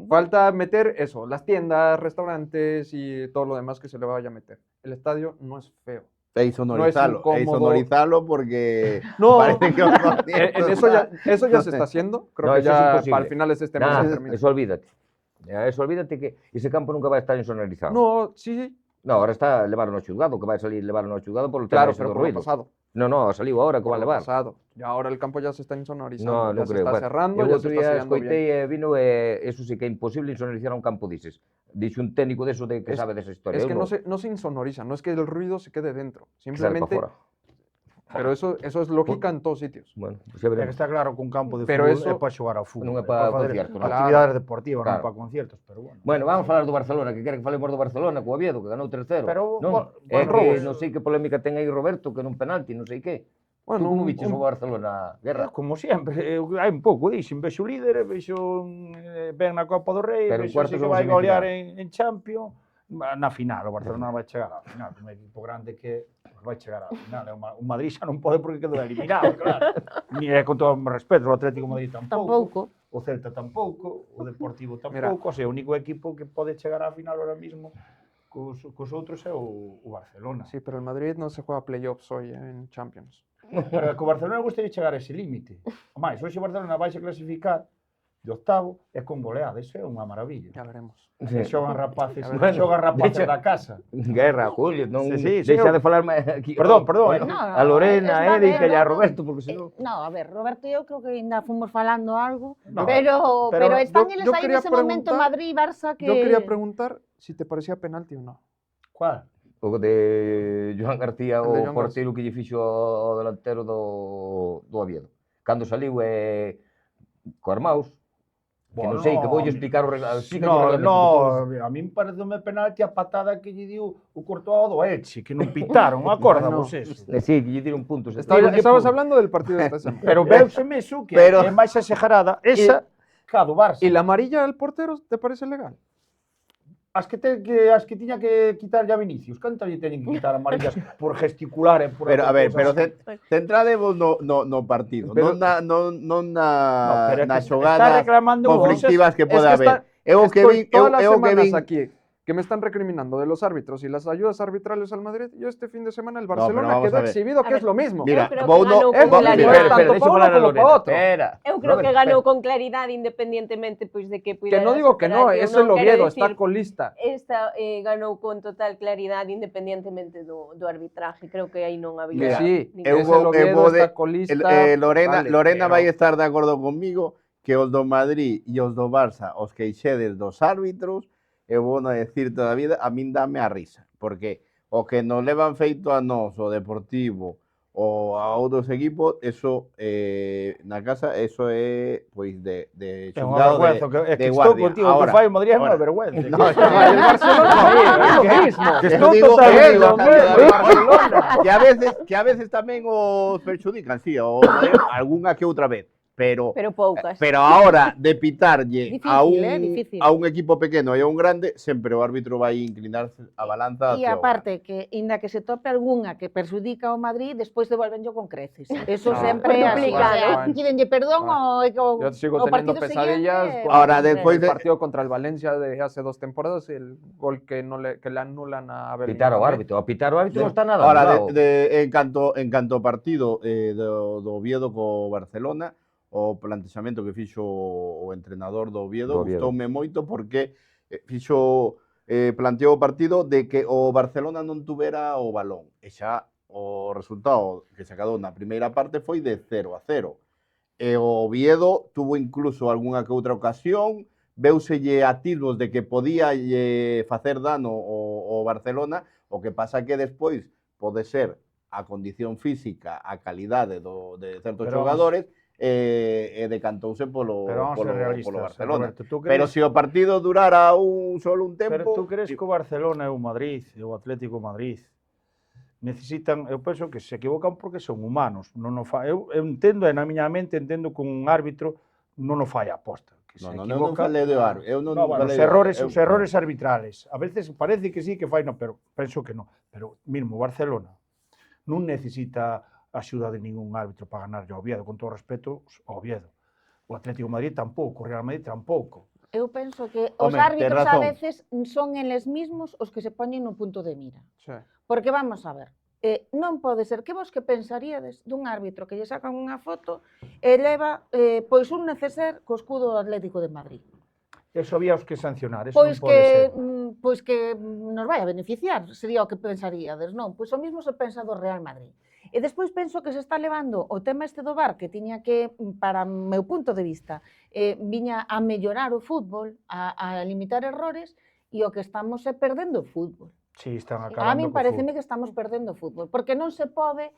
Falta meter eso, las tiendas, restaurantes y todo lo demás que se le vaya a meter. El estadio no es feo. E sonorizalo, incómodo. porque No, parece que os en eso ya se está haciendo. Creo No, que eso es ya imposible. para el finales de este mes Nah, se termina. eso olvídate. Eso olvídate que ese campo nunca vai estar insonorizado. No, sí, No, ahora está levaron ao xulgado, que vai salir levaron ao xulgado por o tema claro, ese pero do por lo ruido. pasado. No, saliu ahora que por van lo levar. pasado. Y ahora el campo ya se está insonorizando, No, ya non se creo. está Bueno, cerrando, eu ya se outro está día sellando bien. escoitei e vino eso sí que é imposible insonorizar un campo dices. Dixo un técnico deso de que sabe desa historia. Es Eu que non. no se insonoriza, no es que el ruido se quede dentro, Que sale pa simplemente... fora. Pero eso es lógica en todos sitios. Bueno, pues xa É que veremos. está claro que un campo de Pero fútbol eso é para xogar ao fútbol. non é é pa facer conciertos, non? actividades deportivas, Claro. non para conciertos, pero bueno. Bueno, vamos a falar do Barcelona, que quere que falemos do Barcelona co Oviedo, que ganou 3-0. Pero, non? buen É que robos. non sei que polémica ten aí Roberto, que nun penalti, non sei que. Bueno, Tú como biches o Barcelona, Guerra? Como sempre, hai un pouco, dixen, vexo líder, vexo ben na Copa do Rei, Pero en vexo cuartos que ou vai semifinal? golear en Champions, na final, o Barcelona vai chegar á final, un equipo grande que vai chegar á final, o Madrid xa non pode porque quedou eliminado, claro. Ni é con todo o respeto, o Atlético de Madrid tampouco, o Celta tampouco, o Deportivo tampouco, o sea, o único equipo que pode chegar á final ahora mismo cos outros é o Barcelona. Sí, pero el Madrid no se juega playoffs hoy en Champions. Pero é que o Barcelona gustaría chegar a ese límite. O máis, hoxe o Barcelona vai se clasificar de octavo e con goleada, iso é unha maravilla. Ya veremos. Que xogan rapaces, Bueno, xogan rapaces deixa- da casa. Guerra, Julio, non Sí, deixa eu- de falarme aquí. Perdón, Bueno, No, a Lorena, está a Erika ben, e a no, Roberto, porque senón... No, a ver, Roberto e eu creo que ainda fomos falando algo, No, pero están yo- eles yo aí quería nese momento preguntar- Madrid y Barça que... Yo quería preguntar si te parecía penalti o no. Cuál? O de Joan García, El de o Joan porteiro que lle fixo ao delantero do Oviedo. Cando saliu co Armaus, que non sei, que voulle explicar o reglamento. No, a min pareceume penalti a patada que lle diu o Courtois do Elche, que non pitaron, acórdavos eso. Sí, que lle dieron puntos. Estabas hablando del partido de esta semana. Pero veuseme iso que Pero- é máis exagerada, esa ca do Barça. ¿Y la amarilla del portero te parece legal? As que tiña que quitar ya Vinicius, cantas lle teñen que quitar amarillas por gesticular e por Pero, a ver, pero cousas? centrademos no partido, Pero- non No, pero é na que está xogadas reclamando conflictivas que Es pode que haber. Eu o que Estoy vin, todas las eu o que semanas vin, aquí que me están recriminando de los árbitros y las ayudas arbitrales al Madrid. Yo este fin de semana el pero Barcelona vamos quedó a ver. exhibido, A que ver, es lo mismo. mira, creo que vou no, ganou con vou- claridad. espera, Tanto deixa pa uno falar a como Lorena. pa otro. Espera. Eu creo que Robert, ganou espera. con claridade independientemente pois de que Que puidera no digo que no, superar, es eu el non quero Oviedo, dicir- está colista. Esta ganou con total claridade independientemente do arbitraje. Creo que aí non Que había sí, ningún- es el Oviedo, está colista. Lorena vale, vai pero- estar de acordo conmigo que os do Madrid e os do Barça os queixedes dos árbitros, eu vou a decir toda a vida, a min dame a risa, porque o que nos levan feito a nós, o Deportivo, ou a outros equipos, eso na casa, eso é pois de É unha xulgado vergüenza, de que estou guardia. contigo, o que Ahora, fai o Madrid é unha ahora. vergüenza. No, que- no, El Barcelona también, es lo mismo. que Eu estou digo totalmente eso, de acordo. Barcelona. Que a veces tamén os perxudican, sí, o Madrid, algunha que outra vez, pero poucas. pero ahora de pitarlle Difícil, difícil. a un equipo pequeno e a un grande, sempre o árbitro vai inclinarse a balanza E hacia o aparte, que inda que se tope algunha que perjudica ao Madrid, despois devolvenllo con creces. Eso No, sempre é así. O complicado. sea, pídenlle perdón Yo sigo o teniendo partido pesadillas seguinte... con Ahora, el después de- partido contra el Valencia de hace 2 temporadas, el gol que le anulan a Bellingham. Pitar o árbitro. A pitar o árbitro non está nada Ahora, anulado. en canto ao partido do Oviedo co Barcelona, o plantexamento que fixo o entrenador do Oviedo, Do Oviedo. gustoume moito porque planteou o partido de que o Barcelona non tuvera o balón. E xa o resultado que se acadou na primeira parte foi de 0-0. E o Oviedo tuvo incluso algunha que outra ocasión, veuselle atisbos de que podía facer dano o Barcelona, o que pasa que despois pode ser a condición física, a calidade de certos Pero xogadores, e decantouse polo Pero vamos a ser realistas, Barcelona. Roberto, tú Pero crees- se o partido durara solo un tempo... Pero tú crees que o Barcelona e o Madrid, e o Atlético de Madrid, necesitan, eu penso que se equivocan porque son humanos, non o fa, eu entendo, e na miña mente entendo que un árbitro non o fai a aposta, que se eu non equivoca. falei de árbitro, eu non No, bueno, falei os de errores, árbitro, os errores arbitrales. A veces parece que sí que fai, no, pero penso que non. Pero mismo Barcelona non necesita axuda de ningún árbitro para ganar ao Oviedo, con todo respeto ao Oviedo. O Atlético de Madrid tampouco, o Real Madrid tampouco. Eu penso que os Home, tes árbitros a razón. veces son eles mismos os que se poñen no punto de mira. Sí. Porque vamos a ver, non pode ser que vos que pensaríades dun árbitro que lle sacan unha foto e leva pois un neceser co escudo do Atlético de Madrid. Eso había os que sancionar, eso Pois non pode ser. que nos vai a beneficiar, sería o que pensaríades, non? Pois o mismo se pensa do Real Madrid. E despois penso que se está levando o tema este do VAR, que tiña que, para o meu punto de vista, viña a mellorar o fútbol, a limitar errores, e o que estamos é perdendo o fútbol. Sí, están A acabando min co pareceme fútbol. que estamos perdendo o fútbol, porque non se pode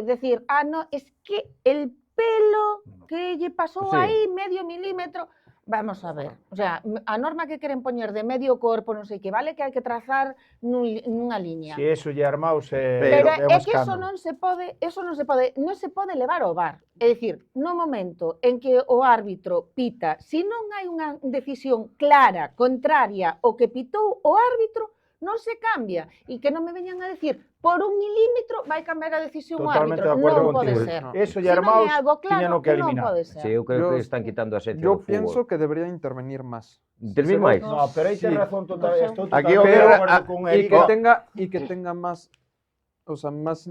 decir, no, es que el pelo que lle pasou Sí. aí medio milímetro. Vamos a ver, o sea, a norma que queren poñer de medio corpo, non sei que, vale que hai que trazar nunha liña. Si eso lle armaos Pero é un é que eso escándalo. non se pode levar ao VAR. É dicir, no momento en que o árbitro pita, se non hai unha decisión clara, contraria ao que pitou o árbitro, non se cambia. E que non me veñan a decir, por 1 milímetro vai cambiar a decisión o Totalmente árbitro. de acordo Non pode contigo. ser. Eso lle Se non armaos, é algo tiñano claro, que non eliminar. pode Sí, ser. eu creo Yo- que están quitando a esencia Yo do fútbol. pienso que debería intervenir más. Intervir Se ve- máis? No, pero aí ten Sí. razón total, No sé. estou Aquí totalmente o de peor- acordo con Y Erika. que tenga más, o sea, más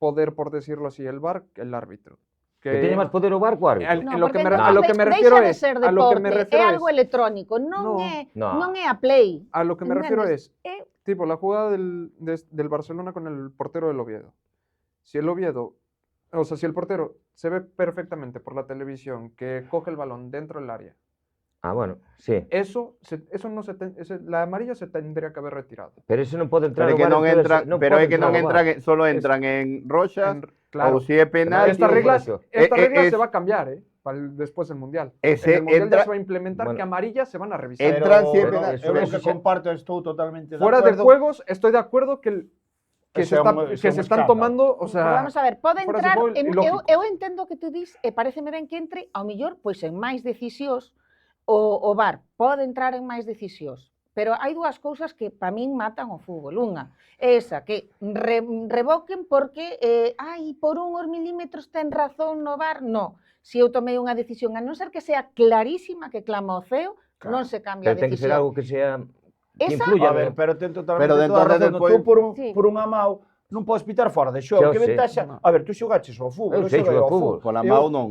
poder, por decirlo así, el VAR que el árbitro. Que teña máis poder o VAR co árbitro. Al- No, lo que porque me- entonces a lo que me refiero deixa de es- ser a lo que me deporte, refiero é algo es- electrónico, No. non é a play. A lo que me refiero ¿Entiendes? es, tipo, la jugada del Barcelona con el portero del Oviedo. Si el Oviedo, o sea, si el portero se ve perfectamente por la televisión que coge el balón dentro del área, Ah, bueno, sí. la amarilla se tendría que haber retirado. Pero ese non pode entrar Pero é o que VAR, non entonces, entran, pero pode é que non entrar o VAR. entran, solo entran en roxas, Claro, ou se é penal, Esta esta Nadie regla, dijo eso. esta regla es- se va a cambiar, después del Mundial. Ese En el Mundial entra- ya se va a implementar Bueno. que amarillas se van a revisar. Entran Pero siempre- eu eso- lo eso que xa- comparto, estou totalmente de Fuera de acuerdo. juegos, estoy de acuerdo que Ese é un están escándalo. tomando, o Pero sea, vamos a ver, pode fuera de entrar, fútbol, eu ilógicos. entendo que tú dis, e pareceme ben que entre, ao mellor, pois en máis decisións, o VAR pode entrar en máis decisións, pero hai dúas cousas que para min matan o fútbol. Unha é esa, que revoquen porque, por 1 milímetros ten razón no VAR, no. Se eu tomei unha decisión, a non ser que sea clarísima, que clama o ceo, Claro. non se cambia a Pero ten que ser decisión. algo que sea... Que Esa- influya. A ver, pero ten totalmente Pero toda a entonces razón. despois- Tú Sí. por un amao non podes pitar fora de xogo. Xa o Que sei. ventaxa? A ver, tú xogaches ao fútbol, Eu sei xogar ao fútbol. Pola Eu- mão non,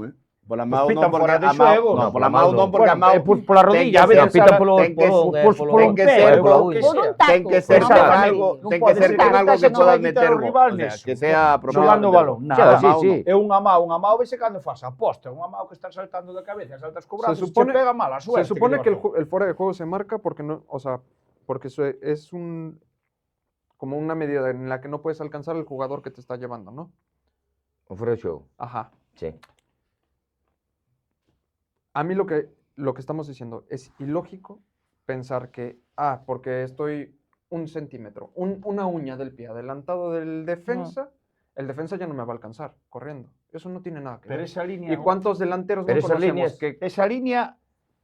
Pola Pues mão pitan non, porque fora de a mão, xogo. non, No, pola pola mão mão non, non. porque a mão pola ten rodilla, que a ver, ser- pitan polo ten que polón, ser- polo- ten que polo- ser polo- con- polo- Por un taco. ten que ser por con un taco. algo, Non ten que pode ser ser con que algo metas que en puedas unha meter ao gol, rival o sea, neso. que sea Xogando o balón. Xa, Nada, sí, amao, sí. É un amao vese cando faz aposta, un amao que estás saltando de cabeza, saltas co brazo, supone- che pega mala suerte. se supone que llevas. el fuera de juego se marca porque no, o sea, porque eso es como una medida en la que no puedes alcanzar al jugador que te está llevando, ¿no? O fora do xogo. Ajá. Sí. A mí lo que estamos diciendo es ilógico pensar que, porque estoy 1 centímetro, una uña del pie adelantado del defensa, el defensa ya no me va a alcanzar corriendo. Eso no tiene nada que Pero ver. esa línea, ¿Y cuántos delanteros Pero no esas conocemos líneas- que esa línea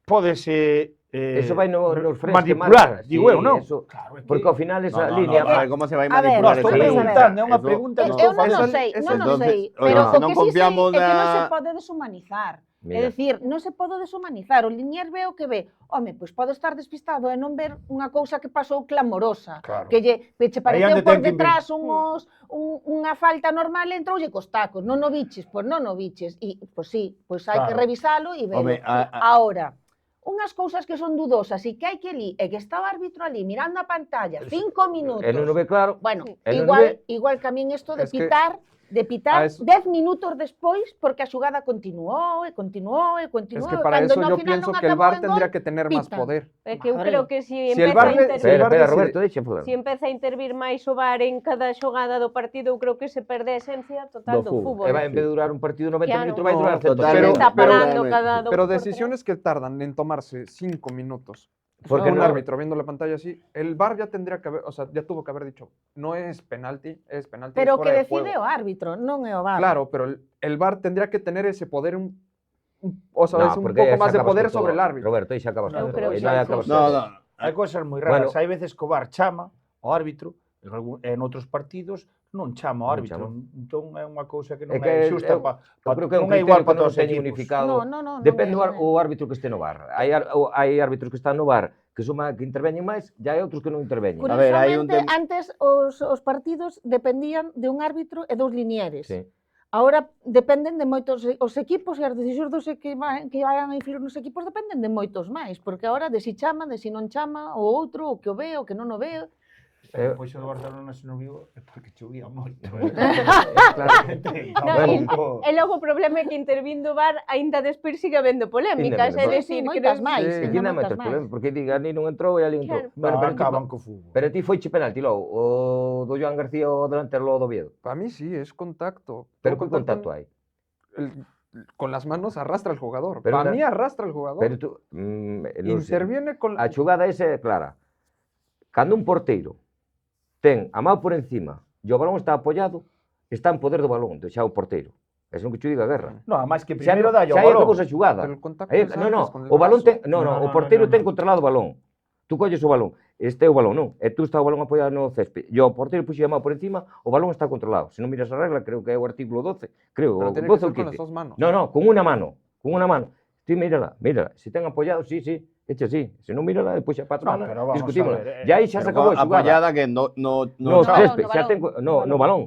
pódese Eso vai nos fres que manipular, marca. digo eu, Sí, non? eso- Claro, é que- Porque ao final esa No, no, línea... no, a ver, como se vai A ver, manipular No, esa estou vamos a ver. línea? preguntando, é unha Eso- pregunta que Eu estou non facendo. sei, non Entonces, sei, oiga, pero se o non que sí sei confiamos é que non se na- pode deshumanizar. Mira. É dicir, non se pode deshumanizar. O Linier ve o que ve. Home, pois pode estar despistado e non ver unha cousa que pasou clamorosa. Claro. Que che Aí pareceu onde por ten que detrás unha falta normal e entroulle cos tacos. Non o biches, pois non o biches. E, pois sí, pois hai que Claro. revisalo e velo. Home, Ahora, unhas cousas que son dudosas e que hai que ali, e que está o árbitro ali mirando a pantalla 5 minutos. E non o ve claro. Bueno, E non o ve. igual que a min isto de Es que- pitar, a eso- 10 minutos despois porque a xugada continuou e continuou e continuou. Es que para cando eso no yo final pienso non que el acabou VAR en tendría gol, que tener más pitan. poder. É que eu Madre. creo que Si el empeza VAR a le- intervir, si el VAR Espera, decide- Roberto, deixa falar. si empeza a intervir máis o VAR en cada xogada do partido, eu creo que se perde a esencia total Do do fútbol. fútbol. E vai, en vez de durar un partido 90 Claro. minutos, vai durar No, 100. totalmente. Está Pero- parando pero- cada dos Pero por tres. decisiones que tardan en tomarse 5 minutos. Porque Un no- árbitro viendo la pantalla así, el VAR ya tendría que haber, o sea, ya tuvo que haber dicho, no es penalti, es penalti. Pero es o que fuera de decide juego". o árbitro, non é o VAR. Claro, pero el VAR tendría que tener ese poder, o sea, No, es un porque poco aí más de acabas poder con todo. sobre el árbitro. Roberto, aí xa acabas Eu con creo todo. que E non sí. acabas No, con no, todo. Hai cousas moi raras. Bueno. Hai veces que o VAR chama ao árbitro e en outros partidos non chama ao Non árbitro. chama. Entón é unha cousa que É non que é xusta eu- pa Eu creo que é un non é igual criterio que para non todos os teñen equipos. unificado. Non Depende é, o árbitro que este no VAR. Hai árbitros que están no VAR que que interveñen máis, e hai outros que non interveñen. A ver, hai un Curiosamente, tema- antes os partidos dependían de un árbitro e 2 linieres. Sí. Ahora dependen de moitos os equipos e as decisións que vayan a influir nos equipos dependen de moitos máis, porque agora de si chama, de si non chama, o outro, o que o ve, o que non o ve. Depois o do Barcelona se non viu é porque chovía moito. Claro. No, e logo o problema é que intervindo o VAR aínda despois sigue habendo polémicas, é Ainda dicir, moitas creo- máis. Sí. Aquí non moitas metes máis. problema, porque diga, ni non entrou e ali entrou. Claro. Bueno, pero, Acaban co fútbol. pero ti foiche penalti logo, o do Joan García o delantero logo do Oviedo. Para mí sí, es contacto. Pero Todo que contacto hai? Con las manos arrastra al jugador. Pero Para una- mí arrastra al jugador. Pero tú, non sei. Interviene con... A xugada esa é clara. Cando un porteiro ten a mão por encima e o balón está apoiado, está en poder do balón, xa o porteiro. Eso non que che diga guerra. No, además que Xa, primeiro dá o xa balón. acabou a xugada. Pero el contacto Aí, es no, antes con el o balón brazo. ten, no, No, o no, porteiro no, ten no. controlado o balón. Tú colles o balón, este é o balón, non? E tú está o balón apoiado no césped. E o porteiro puxe a mão por encima, o balón está controlado. Se non miras a regla, creo que é o artículo 12, creo, Pero o tiene 12 que ou ser con las 15. dos manos. No, no, con unha mano, con unha mano. Ti mírala, mírala. Se ten apoiado, sí, sí, eche así. Se non mírala, depois xa para No, semana pero vamos discutímola. a ver, E aí xa se acabou a xugada. Apoyada que no No chao. césped, no xa balón. ten, no balón.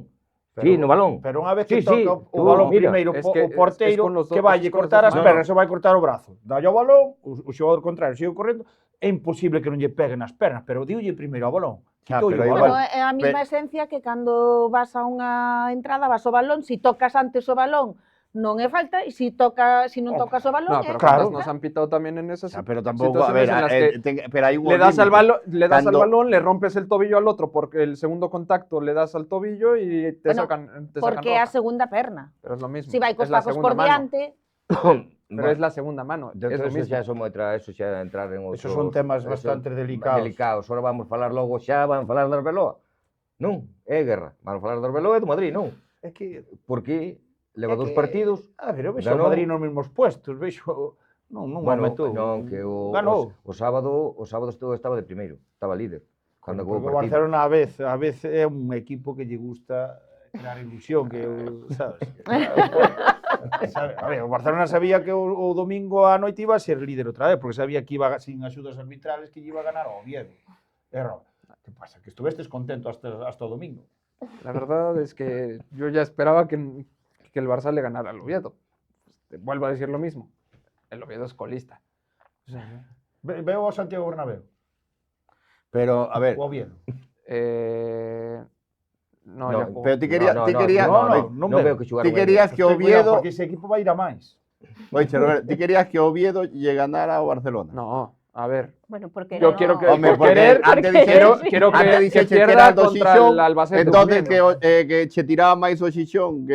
Sí, no balón. Pero unha vez Sí, que sí, toca o tú, balón mira, primeiro es o que porteiro, es con los que dos- vai es con las cortar dos as manos. pernas, se vai cortar o brazo. Dalle o balón, o xogador contrario sigue correndo, é imposible que non lle peguen as pernas, pero diulle primeiro ao balón. Ah, Quitoulle pero o igual- balón. Bueno, é a mesma esencia que cando vas a unha entrada, vas ao balón, si tocas antes o balón, non é falta, e si non tocas o balón, No, é pero Claro. ¿cuántas nos han pitado también en esas O sea, pero tampouco, a situaciones ver, en las que pero hai un le das al Cuando- balón, le rompes el tobillo al otro porque el segundo contacto le das al tobillo y te Bueno, sacan porque é a roja. segunda perna. Pero es lo mismo. Si vai cos es la tacos segunda por mano. diante, Pero es la segunda mano. Es lo Eso mismo. xa son outra, eso xa entrar en outro. Esos son temas bastante delicados. Ahora vamos falar logo xa, van falar da Arbeloa. Non, é guerra. Vamos falar da Arbeloa e do Madrid, non? É que Porque leva É dous que- partidos. a ver, eu vexo Ganou. o Madrid nos mesmos puestos, vexo non Bueno, aumentou. non, que Ganou. o sábado estaba de primeiro, estaba líder. Cando acabou o Porque o partido. Barcelona a vez é un equipo que lle gusta crear ilusión, que sabes? A ver, o Barcelona sabía que o domingo á noite iba a ser líder outra vez, porque sabía que iba sin axudas arbitrales que lle iba a ganar ao Oviedo. Erro. Que pasa? Que estuvestes contento hasta o domingo. La verdad es que yo ya esperaba que el Barça le ganara al Oviedo. Pues, vuelvo a decir lo mismo. El Oviedo es colista. O sea, Veo ao Santiago Bernabéu, Pero, a ver, o Oviedo. no, No, ya jugó. pero ti querías, No, ti no, querías, no, no, non veo. veo que xugar ti querías que Oviedo, Porque ese equipo vai ir a máis. oye, Roberto, ti querías que Oviedo lle ganara ao Barcelona. No, a ver. Bueno, porque Yo no. quiero que Hombre, por porque querer, antes porque- quiero antes que dixeche que pierda era do contra Xixón, el Albacete. entonces también. que che tiraba máis o Xixón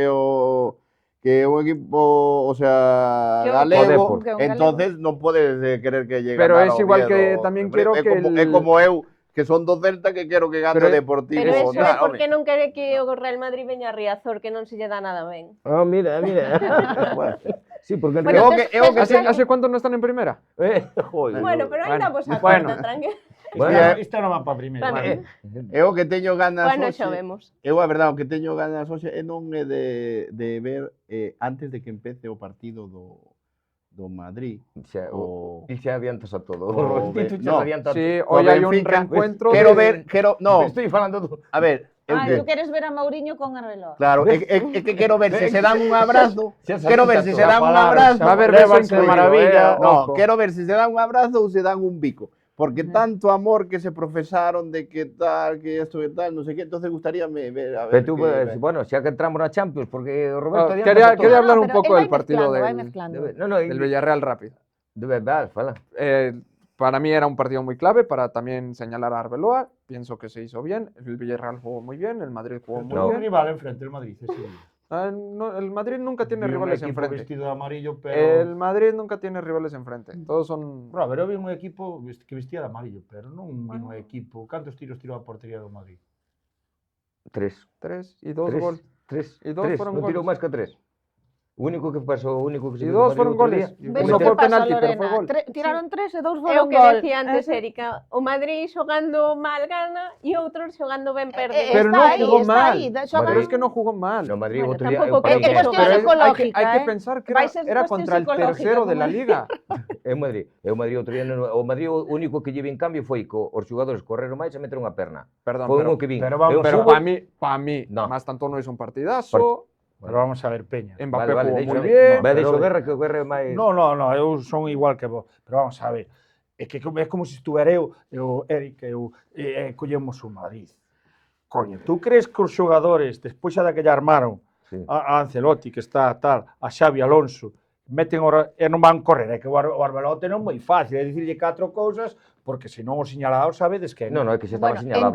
que un equipo, o sea, Que un galego, Depor. Que un galego. entonces non podes querer que lle Pero ganara es ao igual que Oviedo. también quiero é que como, el- é como eu, que son do Celta, que quero que gane Pero- o Deportivo. Pero eso é tal, porque non quere que o Real Madrid veña a Riazor, que non se lle dá nada ben. Ah, mira, mira. Bueno, Sí, porque en Bueno, realidad- eu que ¿Hace cuánto no están en primera? Joder. Bueno, pero aí Bueno, damos a bueno. conta, tranquilo. Bueno, Isto non va para primeiro. Vale. eu que teño ganas Bueno, hoxe, xa vemos. eu a verdade, o que teño ganas hoxe é non é de ver antes de que empece o partido do Madrid. xa, O- ti xa adiantas a todo. o Ti no, xa adiantas. Sí, O hoy hay un Benfica, reencuentro. Quero de- ver, no, Estoy falando do... a ver, eu Ah, que, tú queres ver a Mauriño con Arbeloa. claro, é que quero ver se se dan un abrazo, Xa sabes quero ver tanto. se se dan un palabras, abrazo, Va a haber Lévanse beso de incluido, maravilla. no, ojo. quero ver se se dan un abrazo ou se dan un bico. Porque tanto amor que se profesaron de que tal, que esto, que tal, no sé qué, entonces gustaríame ver, a ver. Pero tú, bueno, xa que entramos na Champions, porque o Ah, Roberto adianta quería a todo. hablar un pero poco él del vai partido mezclando, vai del mezclando. No, del Villarreal rápido. de verdad, fala. Para mí era un partido muy clave para también señalar a Arbeloa. Pienso que se hizo bien. El Villarreal jugó muy bien, el Madrid jugó muy Tuvo un bien. rival enfrente, el Madrid, ese día. No, el Madrid nunca tiene Vi un rivales equipo enfrente. vestido de amarillo, pero... El Madrid nunca tiene rivales enfrente. Todos son... Bueno, a ver, eu vi un equipo que vestía de amarillo, pero non vi un equipo... Cantos tiros tirou a portería do Madrid? 3. 3 y 2 goles. 3. Y dos fueron Non tirou goles. máis que 3. O único que pasou, o único que se Y viu dos do Madrid fueron outro goles. día. Y Ves uno o que fue pasa, penalti, pero fue Lorena? gol. Tiraron 3 e 2 É o foron que gol. decía antes Erika, o Madrid xogando mal gana e outros xogando ben perde. Pero está no aí, jugó está mal. aí, Madrid. Pero es que no jugó mal. No Madrid Bueno, outro día... tampouco eu que- parei- é cuestión Pero psicológica, hay que ¿eh? pensar que Vai ser era cuestión contra el psicológica, tercero de la como liga. É o Madrid outro día, o Madrid o único que lleve en cambio foi co os xogadores correron máis e meteron a perna. Perdón, Foi pero, un que vin. pero vamos- É un pero fútbol- para mí, No. más tanto no hizo un partidazo. Pero vamos a ver, Peña. Mbappé Vale, jugó deixa- muy bien. Vai pero- deixo guerra, que o guerra é máis... No, eu son igual que vos. Pero vamos a ver. é que é como se estuvera eu, Eric, collemos o Madrid. Coño, tú crees que os xogadores, despois xa da que lle armaron a Ancelotti, que está tal, a Xavi Alonso, meten e non van correr, é que o Arbeloa ten moi fácil, é dicirlle 4 cousas, porque senón o señalado sabedes que No, é que xa estaba Bueno, señalado.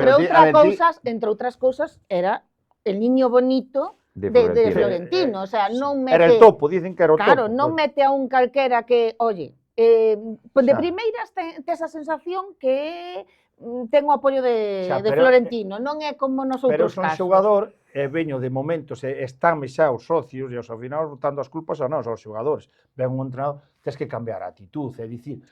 entre outras cousas, era el niño bonito de Florentino. O sea, non mete... Era el topo, dicen que era o topo. Claro, non mete a un calquera que, oye, de primeiras tes a sensación que ten o apoio de Florentino, non é como nos Pero outros son casos. xogador, veño de momentos, están xa os socios, e ao final botando as culpas a nós, aos xogadores. Ven un entrenador, tens que cambiar a actitud, é dicir,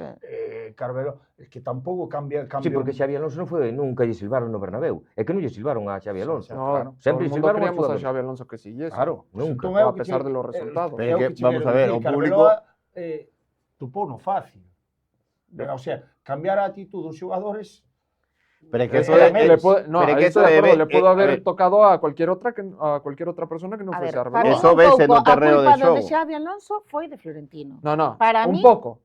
Carvelo, é que tampouco cambia... Sí, porque Xavi Alonso nunca lle silbaron no Bernabéu. É que non lle silbaron a Xavi Alonso. No, Sempre todo el mundo silbaron queríamos a jugadores. Xavi Alonso que siguiese. Claro, Nunca. A pesar de los resultados. Vamos a ver, o público... Tupou no fácil. O sea, cambiar a actitud dos xogadores... Pero es que eso le pudo haber tocado a cualquier otra persona que no fuese Arbeloa. Eso ves en un terreno de xogo. A culpa xogo. de Xavi Alonso foi de Florentino. No, Para un mí, pouco.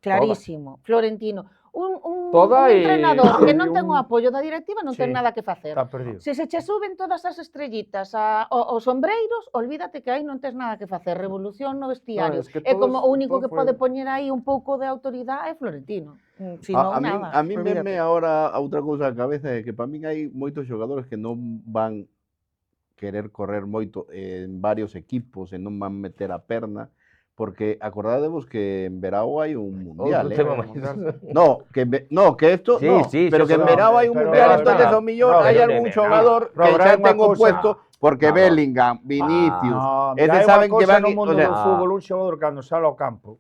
Clarísimo, Florentino. Un Toda entrenador que non ten o un- apoio da directiva non ten nada que facer. Está perdido. Se che suben todas as estrellitas aos sombreiros, olvídate que aí non tes nada que facer. Revolución no vestiario. No, es que É como o todos- único que todo fue- pode poñer aí un pouco de autoridade é Florentino. Si non, nada. A mí olvídate. me ahora a outra cousa a cabeza é que para min hai moitos xogadores que non van querer correr moito en varios equipos e non van meter a perna, porque acordadevos que en Verao hai un mundial, Outro tema máis. que esto Sí, no, sí, pero sí, que en sí, Verao hai un pero mundial, no, entonces no, ao millón no, hai no, algún no, xogador no, que pero xa hai unha ten o cousa- puesto porque no. Bellingham, Vinicius, hai eses unha saben que cousa van no mundo o sea, do fútbol, un xogador cando sale ao campo,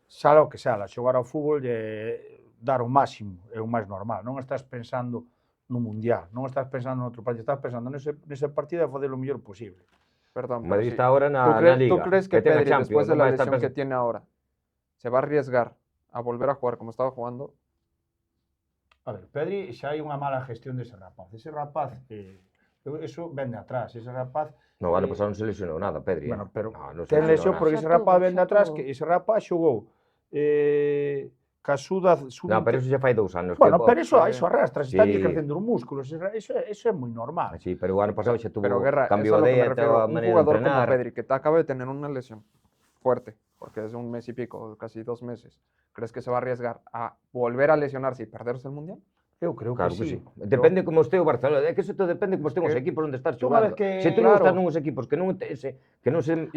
sale o que sala, xogar ao fútbol lle dar o máximo, é o máis normal, non estás pensando no mundial, non estás pensando en outro partido, estás pensando nese partido e facer o mellor posible. Perdón, Madrid pero sí. está ahora na Liga. ¿Tú crees que tenga Pedri, Champions, después de non la vai estar lesión que pensando- tiene ahora, se va a arriesgar a volver a jugar como estaba jugando? A ver, Pedri xa hai unha mala gestión dese rapaz. Ese rapaz, eso ven de atrás, ese rapaz... No, ano pasado non se lesionou nada, Pedri. Bueno, pero no se ten lesión lesionou nada. porque Xa ese rapaz tuvo, ven de xa atrás, tuvo. que ese rapaz xogou Casuda... No, pero eso xa fai 2 anos. Bueno, que- pero eso arrastra, se está Sí. crecendo os músculos, eso é moi normal. Sí, pero o ano pasado xa tuvo Pero Guerra, cambio eso es a lo de que me dieta, refiero. a Un maneira de jugador como entrenar. Pedri, que te acaba de tener una lesión fuerte, porque es un mes y pico, casi 2 meses, ¿crees que se va a arriesgar a volver a lesionarse y perderse el Mundial? Eu creo Claro que que sí. sí. Depende como este o Barcelona. É que eso todo depende como estén os equipos onde estás Tú sabes xogando. que- Se tú non claro. estás nuns equipos que non se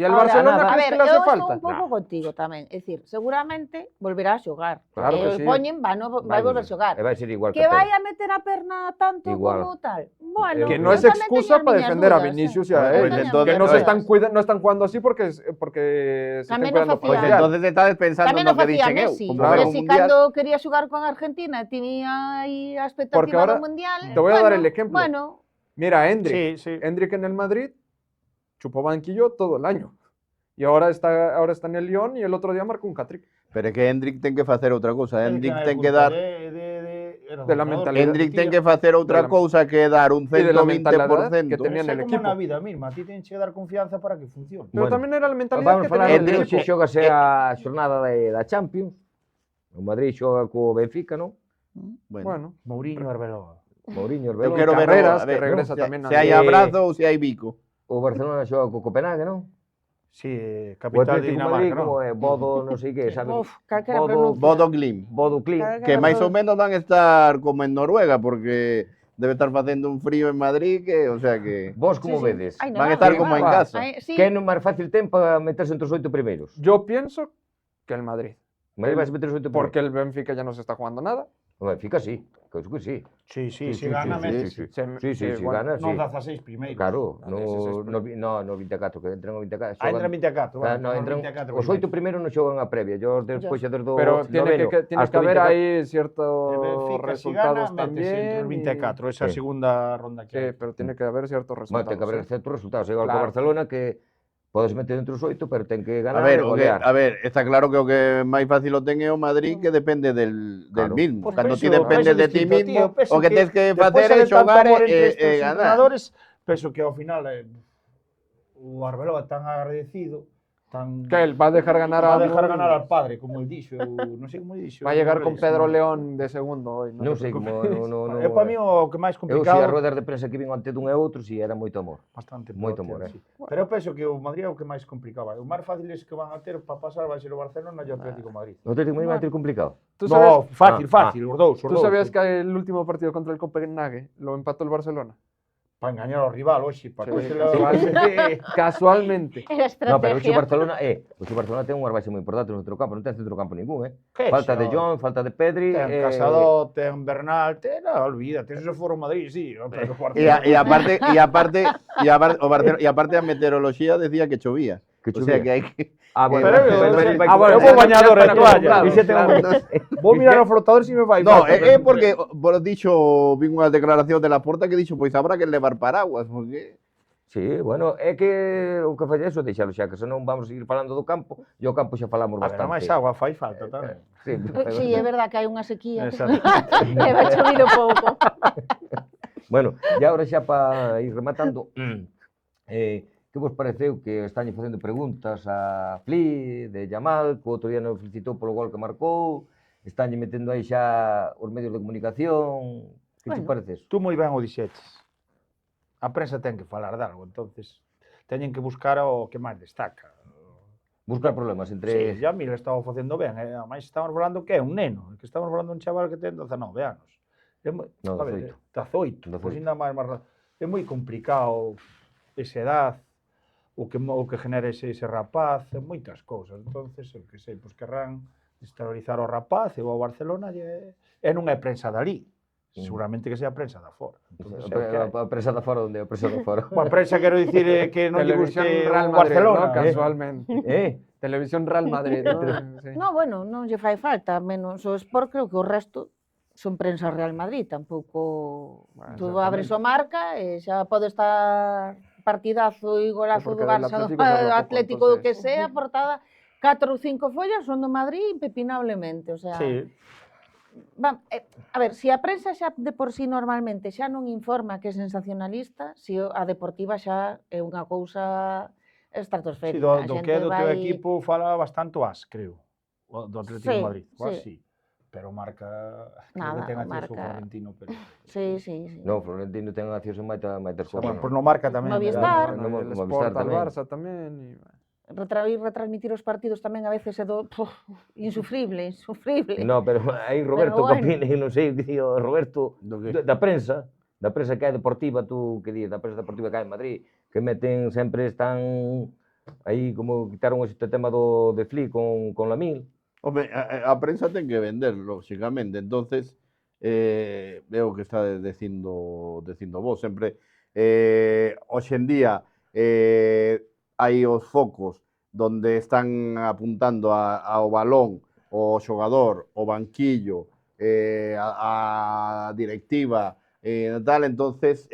Y al Ahora, Barcelona, a ¿crees ver, que le hace eu falta? estou un pouco contigo tamén. É dicir, seguramente volverá a xogar. Claro que sí. Poñen, vai volver a xogar. E vai ser igual Que Pedri. vai a meter a perna tanto Igual. como tal. Bueno, Que no es eu tamén excusa teño as para miñas defender a dudas, Vinicius y Eu a él. teño as entonces, miñas Que no dudas. no están jugando así porque se están Tamén cuidando o Pues facía- Mundial. entonces estás pensando Tamén no o que facía dixen eu, Messi. como Claro. ver un Messi mundial. cando quería xogar con Argentina tiña aí a Porque expectativa ahora do Mundial. te voy a dar el ejemplo. Bueno, Mira, Endrick. Sí, sí. Endrick en el Madrid chupó banquillo todo el año. Y ahora está en el Lyon y el otro día marcó un hat-trick. Pero é que Hendrik ten que facer outra cousa, Hendrik ten que dar de la mentalidad. Hendrik ten que facer outra de la- cousa que dar un y de la 120%. mentalidad que tenía en el como equipo. na vida mesma, a ti tens que dar confianza para que funcione. Pero Bueno, también era la mentalidad Vamos que falar tenía de en el hoxe equipo. xógase a xornada da Champions. O Madrid xoga co Benfica, non? Bueno, Mourinho Arbeloa. Mourinho, Eu Arbeloa. quero ver, Carreras, a ver, que regresa se, tamén se a- hai abrazo ou se hai bico. O Barcelona xoga co Copenhague, non? Sí, O capital de Atlético de Madrid, Dinamarca, como non? é Bodo, non sei que, sabe? uf, calquera Bodo, pronuncia. Bodo Glim. Bodo Clean. Que máis ou menos van a estar como en Noruega, porque debe estar facendo un frío en Madrid, que, o sea que... Vos como Sí, sí. vedes? Ai, Van a no, estar no, como en no. casa. Ai, sí. Que é o máis fácil ten para meterse entre os 8 primeiros? yo pienso que el Madrid. O Madrid vai se meter os 8 primeiros. Porque el Benfica ya no se está jugando nada. O Benfica sí, creo que sí. Sí, se gana sí, Messi. Sí, bueno, gana, sí. Non 16 primeiros. Claro, Ah, 16 no 24, que entran o 24. Entra xogan- 24, Ah, bueno, no, entran, 24 os 8 primeiros non xogan a previa, yo despois xa desde o Pero tiene noveno que hasta o haber 24. ahí ciertos El Benfica, si resultados gana, métese entre también. os 24, esa Sí. segunda ronda que Sí, hai. pero tiene que haber ciertos Bueno, resultados. ten que haber ¿eh? ciertos resultados, igual que o Claro. Barcelona que podes meter entre os 8, pero ten que A ganar ver, e golear. está claro que o que máis fácil o ten é o Madrid, que depende del Claro. mismo. Pues Cando ti penso- dependes penso de ti distinto, mismo, tío, penso o que tens que despois facer é de tanto xogar amor entre e estes ganar. entrenadores, penso que ao final o Arbeloa tan agradecido Tan... Que él va a dejar ganar Va a a dejar Mourinho. ganar al padre, como el dixo, non sei como dixo. Va a llegar con Pedro León. León de segundo hoy. Non sei como... É para mí o que máis Eu sei complicado. as ruedas de prensa que vin ante dun e outro, si era moito amor. Bastante Moito peor, amor, sí. Pero eu penso que o Madrid é o que máis complicado. O máis fácil que van a ter para pasar vai ser o Barcelona e o Atlético de Madrid. O Atlético de Madrid vai ter complicado. ¿Tú sabes, No, fácil, fácil, os dous. ¿tú sabías que el último partido contra el Copenhague lo empató el Barcelona? Para engañar ao rival, hoxe, para Sí, que casualmente. Era No, pero o estrategia. Barcelona ten unhas baixas moi importantes no centrocampo, non ten centrocampo ningún, Que Falta de xa? Jong, falta de Pedri, Ten Casado, ten Bernal, olvídate, eso foro Madrid, sí. Pero o Barcelona- Y aparte a meteorología decía que chovía. que O sea chovía. que hay que... Bueno, Pero vai bueno, comer- eu vou bañador e están toalla. acostumbrados, Dice, claro. Vou mirar os flotadores e me vai. No, falta, é porque por dicho, vi unha declaración de Laporta que dixo, pois habrá que levar paraguas, porque... Sí, bueno, é que o que fai é iso, deixalo xa, que senón vamos seguir falando do campo, e o campo xa falamos A ver, bastante. máis agua fai falta tamén. Sí, Sí, é verdad que hai unha sequía. Exacto. E vai chovido pouco. Bueno, e agora xa para ir rematando, que vos pareceu que estañe facendo preguntas a Fli, de Yamal, que o outro día nos felicitou polo gol que marcou, estañe metendo aí xa os medios de comunicación, que te Bueno. parece eso? Tú moi ben o dixeches. A prensa ten que falar de algo, entonces teñen que buscar o que máis destaca. Buscar problemas entre... Sí, ya Mil estaba facendo ben, máis estamos falando que é un neno, que estamos falando un chaval que ten 19 anos. É moi, No, a ver, 18. 18, pois ainda máis é moi complicado esa edad, o que genera ese rapaz, moitas cousas. Entonces, eu que sei, pois querrán exteriorizar o rapaz e o Barcelona e non é prensa dali. Seguramente que sea prensa da fora. Entonces, é o que hai. A presa da fora, onde é a presa da fora? Bueno, prensa quero dicir que non lle Televisión guste Real o Madrid, Barcelona. ¿no? Casualmente. Televisión Real Madrid, ¿no? Sí. No, bueno, non lle fai falta, menos o Sport, creo que o resto son prensa Real Madrid, tampouco Bueno, tú abres o Marca e xa pode estar partidazo e golazo porque do del Barça, do Atlético se preocupa, Atlético, do que entonces. sea, portada 4 ou 5 follas son do Madrid impepinablemente, o sea, Sí, a ver, se a prensa xa de por sí normalmente xa non informa que é sensacionalista, si a deportiva xa é unha cousa estratosférica. sí, A do xente que é do teu vai- equipo fala bastante o As, creo. O do Atlético de Sí, Madrid. O As, sí. sí. Pero Marca, creo Nada, que ten o acceso Marca- ao Florentino, pero... Sí, sí, sí. No, Florentino ten acceso a moitas cousas. Bueno, pois no Marca tamén. Movistar. No, El Movistar Sport al tamén. Barça tamén. Y... Retransmitir os partidos tamén a veces é insufrible, insufrible. No, pero aí Roberto Pero bueno. Capine, non sei o que di o Roberto, Do que? da prensa que é deportiva, tú que di, da prensa deportiva que hai en Madrid, que meten sempre están aí como quitaron este tema de Fli con Lamil. Hombre, a prensa ten que vender, lógicamente. Entonces, veo que está dicindo vos, sempre hoxe en día hai os focos donde están apuntando ao balón, o xogador, o banquillo, a directiva, tal, entonces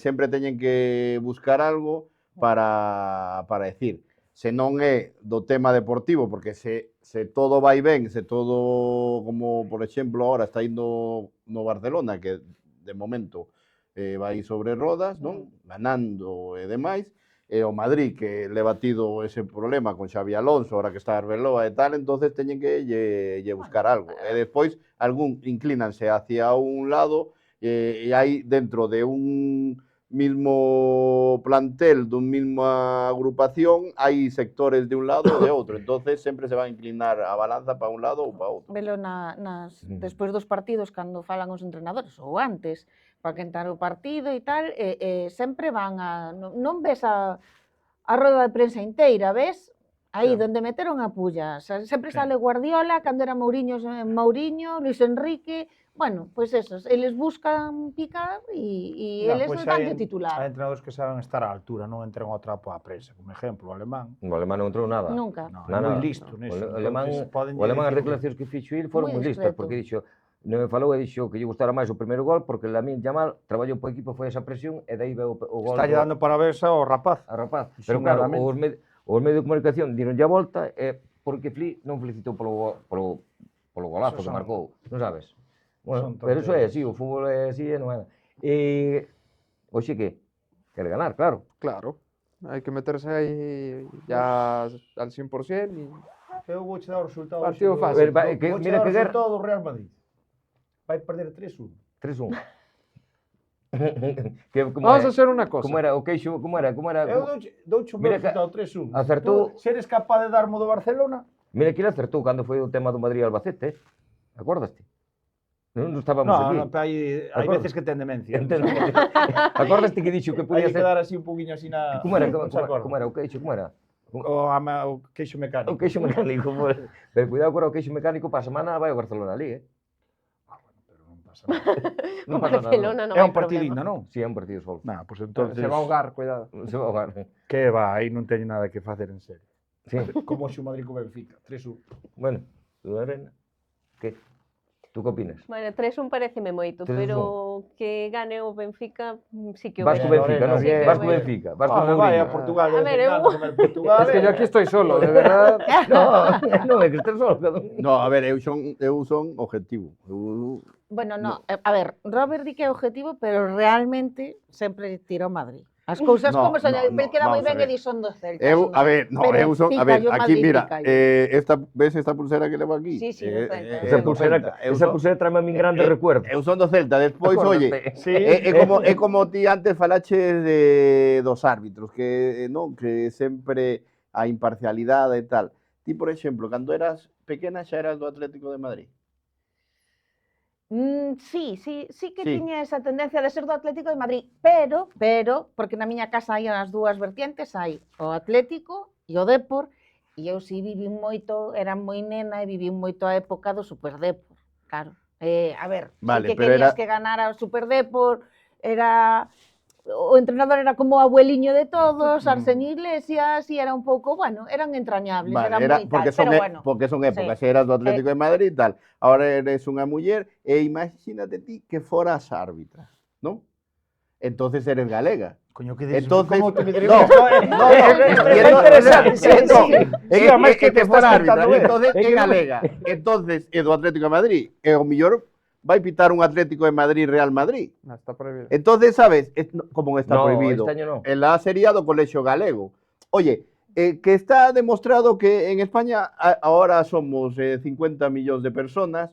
sempre teñen que buscar algo para decir. Se non é do tema deportivo, porque se todo vai ben, se todo, como por exemplo ahora está indo no Barcelona, que de momento vai sobre rodas, non? Ganando e demais, e o Madrid, que le batido ese problema con Xavi Alonso, ahora que está Arbeloa e tal, entonces teñen que lle buscar algo. E despois, algún inclínanse hacia un lado, e hai dentro de un mismo plantel, dun misma agrupación, hai sectores de un lado e de outro. Entonces, sempre se va a inclinar a balanza para un lado ou para outro. Velo despois dos partidos, cando falan os entrenadores, ou antes, para quentar o partido e tal, sempre van a... Non ves a roda de prensa inteira, ves? Aí, Claro. donde meteron a pulla. Sempre Sí. sale Guardiola, cando era Mourinho, Luis Enrique... Bueno, pois esos, eles buscan picar e Ya, eles pois dan hai o titular. entrenadores que saben estar á altura, non entren ao trapo á prensa. Como exemplo, o alemán. O alemán non entrou nada. Nunca. No, é Nada. moi listo neso. O alemán, Entonces, poden o alemán as dicir- declaracións que fixo il foron Moi moi listas, discreto. porque dixo, non me falou e dixo que lle gustara máis o primeiro gol, porque Lamine Yamal traballou po equipo, foi esa presión, e dai veu o gol Está lle dando parabéns ao rapaz. a rapaz. Pero claro, os medios de comunicación dironlle a volta, porque Fli non felicitou polo golazo Esos que son- marcou, non sabes? Bueno, son pero iso é tonterías. así, o fútbol é así e non é. E, hoxe que? Quere ganar, claro. Claro. Hay que meterse ahí ya al 100% y Eu vou che dar o resultado. Partido hoxe fácil. Mira que Vou che dar o guerra. resultado do Real Madrid. Vai perder 3-1. 3-1. vamos a hacer una cosa. Como era o queixo, como era? Eu douche o meu Mira que resultado 3-1. acertou. Tú, se eres capaz de darmo do Barcelona, Mira que ele acertou cando foi o tema do Madrid Albacete, acordaste? Non estábamos aquí. no, hai Acordo. veces que ten demencia. Entendo. Acordaste que dixo que Hai podía que ser... quedar así un poquinho así na... Como era? non se acorda. Como era o queixo? Como era? O queixo mecánico. O queixo mecánico. Pero cuidado con o queixo mecánico, para a semana vai o Barcelona ali, Pero non pasa nada. Non O pasa nada. Barcelona non É hai un partido problema. ainda, non? Si, é un partido solo. Nah, pues entonces... Se va a ahogar, cuidado. Se va a ahogar. Que va, aí non teño nada que facer en serio. Sí. Como xe o Madrid co Benfica, 3-1. Bueno, Lorena, que? Tú que opinas? Bueno, 3-1 pareceme moito, 3-1. pero que gane o Benfica, sí que o Vas co vexo. Benfica, non? Sí que o Vas co vexo. Benfica, vas co Vai Mourinho. a Portugal, A ver, eu- comer Portugal. Es que yo aquí estoy solo, de verdad. Non, é que estés solo. cada un. No, a ver, eu son objetivo. Bueno, no, a ver, Robert di que é objetivo, pero realmente sempre tira o Madrid. As cousas No, como son, no, el queda moi vamos a ben ver. e di son dos Celta. A ver, no, Pero eu son, a pica ver, yo aquí Madrid, mira, pica yo. ves esta pulsera que levo aquí? Sí, sí, do Celta. Esa pulsera, esa pulsera trae a min grande recuerdo. Eu son do Celta, despois, oye, Acórdate. é como ti antes falaches dos árbitros, que non, que sempre a imparcialidade e tal. Ti, por exemplo, cando eras pequena xa eras do Atlético de Madrid. Sí que Sí. tiña esa tendencia de ser do Atlético de Madrid, pero, porque na miña casa hai as dúas vertientes, hai o Atlético e o Depor, e eu si vivín moito, era moi nena e vivín moito a época do Super Depor, claro. A ver, Vale, sí que pero querías era- que ganara o Super Depor, era... O entrenador era como o abueliño de todos, Arsenio Iglesias, e era un pouco, bueno, eran entrañables, Vale, era moi porque tal, son, pero bueno. porque son épocas, eras do Atlético de Madrid e tal. Ahora eres unha muller e imagínate ti que foras árbitra, non? Entonces eres galega. Coño, que dices, Entonces, como te me dirías? no, interesante, é que fora árbitra, contando, entonces é galega. Entonces, é do Atlético de Madrid, e o mellor vai pitar un Atlético de Madrid Real Madrid. No, está prohibido. Entonces, sabes, como está No, prohibido. este año no. En la sería do Colexio Galego. Oye, que está demostrado que en España ahora somos 50 millóns de personas.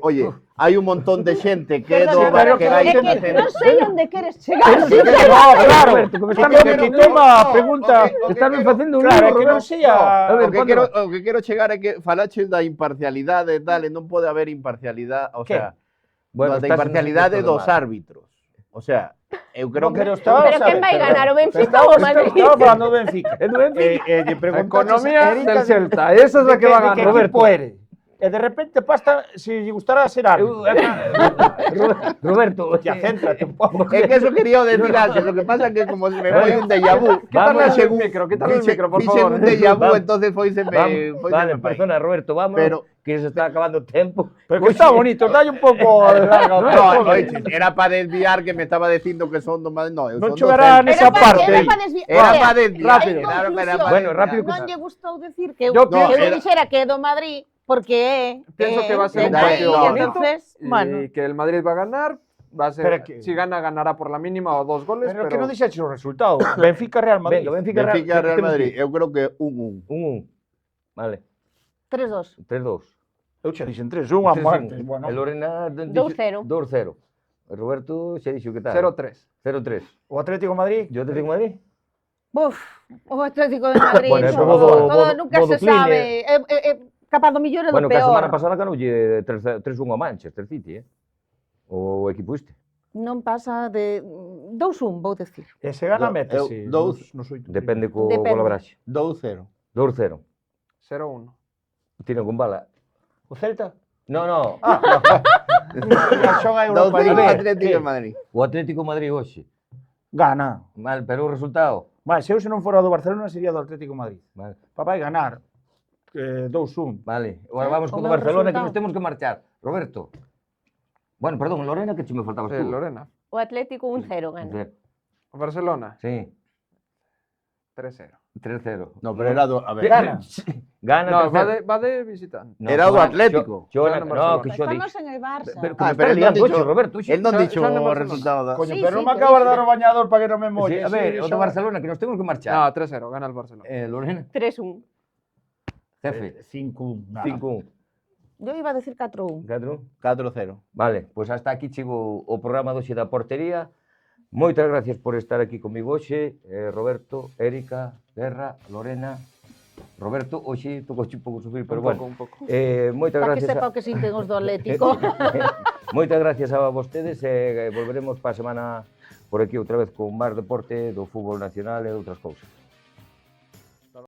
Oye, hai un montón de xente que é do Perdona, que pero vai é que nacer. non sei onde queres chegar. No, claro. Roberto, que me Que está me metendo quitou unha o pregunta. que Estás me quero- facendo un Claro, é lío, que non Roberto. sei a... A ver, O que quero chegar é que falaches da imparcialidade e tal, e non pode haber imparcialidade, o Que? sea, Bueno, da estás en un imparcialidade sitio dos mal. árbitros. O sea, eu creo que Pero estaba, Pero quen vai ganar, o Benfica ou o Madrid? Estaba falando do Benfica. É do Benfica. Lle preguntaches, Economía Erika, del Celta, esa es la que va a de ganar, que Roberto. equipo eres. E de repente pasta, si lle gustara ser árbitro. Roberto, Ya, céntrate un pouco. É que eso quería decir antes, lo que pasa é que como se me foi un déjà vu, Vamos, fixen un- quítale el micro, por fixen favor. un déjà vu, Vamos. entonces foiseme Vale, perdona, Roberto, vamos, Pero- que se está acabando o tempo. Pero que está bonito, dalle un pouco de larga. No, oye, era para desviar que me estaba dicindo que son do Madrid. No, eu Non son do choverá Celta. nesa parte. Era para desviar. Era Oye, para desviar. rápido. Claro que era Conclusión. para Bueno, desviar. rápido, Non lle gustou decir que eu, Yo que eu pienso- dixera que é do Madrid porque Pienso que va a ser un aí, partido bonito entonces, Y bueno, que el Madrid va a ganar, va a ser, Pero que- si gana, ganará por la mínima o 2 goles, Pero pero, que non dixeches o resultado. Benfica Real Madrid. Venga, Benfica, Benfica Real temos Madrid, que- eu creo que 1-1. 1-1. Vale, 3-2. 3-2. Eu xa dixen 3-1 a muerte. Bueno, E Lorena 2-0. 2-0. E Roberto xa dixo que tal. 0-3. 0-3. o Atlético de Madrid. Yo te digo Madrid. Uf, o Atlético de Madrid, Bueno, todo, modo- todo modo- nunca modo se sabe. Capaz do millor e do Bueno, que a semana peor. pasada ganoulle 3-1 a Manchester City, O equipo este. Non pasa de 2-1, vou decir. E se gana, Eu- métese. eu- dous- nos 8. Depende co Depende. golabraxe. 2-0. 2-0. 0-1. Tiro con bala. O Celta? No, no. Xoga Europa 2-0 League. Atlético de Madrid. O Atlético de Madrid hoxe. Gana. Mal, pero o resultado. Vale, se eu se non fora do Barcelona sería do Atlético de Madrid. Vale. Vai ganar 2-1. Vale. Agora vamos O con o meu Barcelona que resultado. nos temos que marchar. Roberto. Bueno, perdón, Lorena, que che me faltabas Sí, tú. Lorena. O Atlético 1-0 gana. Barcelona, Sí. 3-0. 3-0. No, pero era a ver, Gana. Gana No, 3-0. va de visitante. No, era do Joan, Atlético. Xoan en No, Barcelona. que xo Estamos dixo. en el Barça. Pero Ah, que pero está él non liando, dixo, oxe, Roberto. él non Xa- dixo xa no o Barcelona. resultado da... Coño, Sí, pero sí, non me que acabas de dixo. dar o bañador para que non me Sí, molles. a ver, o do Xoan. Barcelona, que nos temos que marchar. No, 3-0, gana el Barcelona. Lorena, 3-1. jefe, 5-1. nada. 5-1. Yo iba a decir 4-1. 4-1. 4-0. Vale, pois hasta aquí chego o programa doxe da portería. Moitas gracias por estar aquí comigo hoxe, Roberto, Érica, Guerra, Lorena. Roberto, hoxe toco un pouco sufrir, pero bueno. Un pouco. Moitas Para que gracias. sepa o que sinten os do Atlético. Moitas gracias a vostedes e volveremos para a semana por aquí outra vez con máis deporte do fútbol nacional e outras cousas.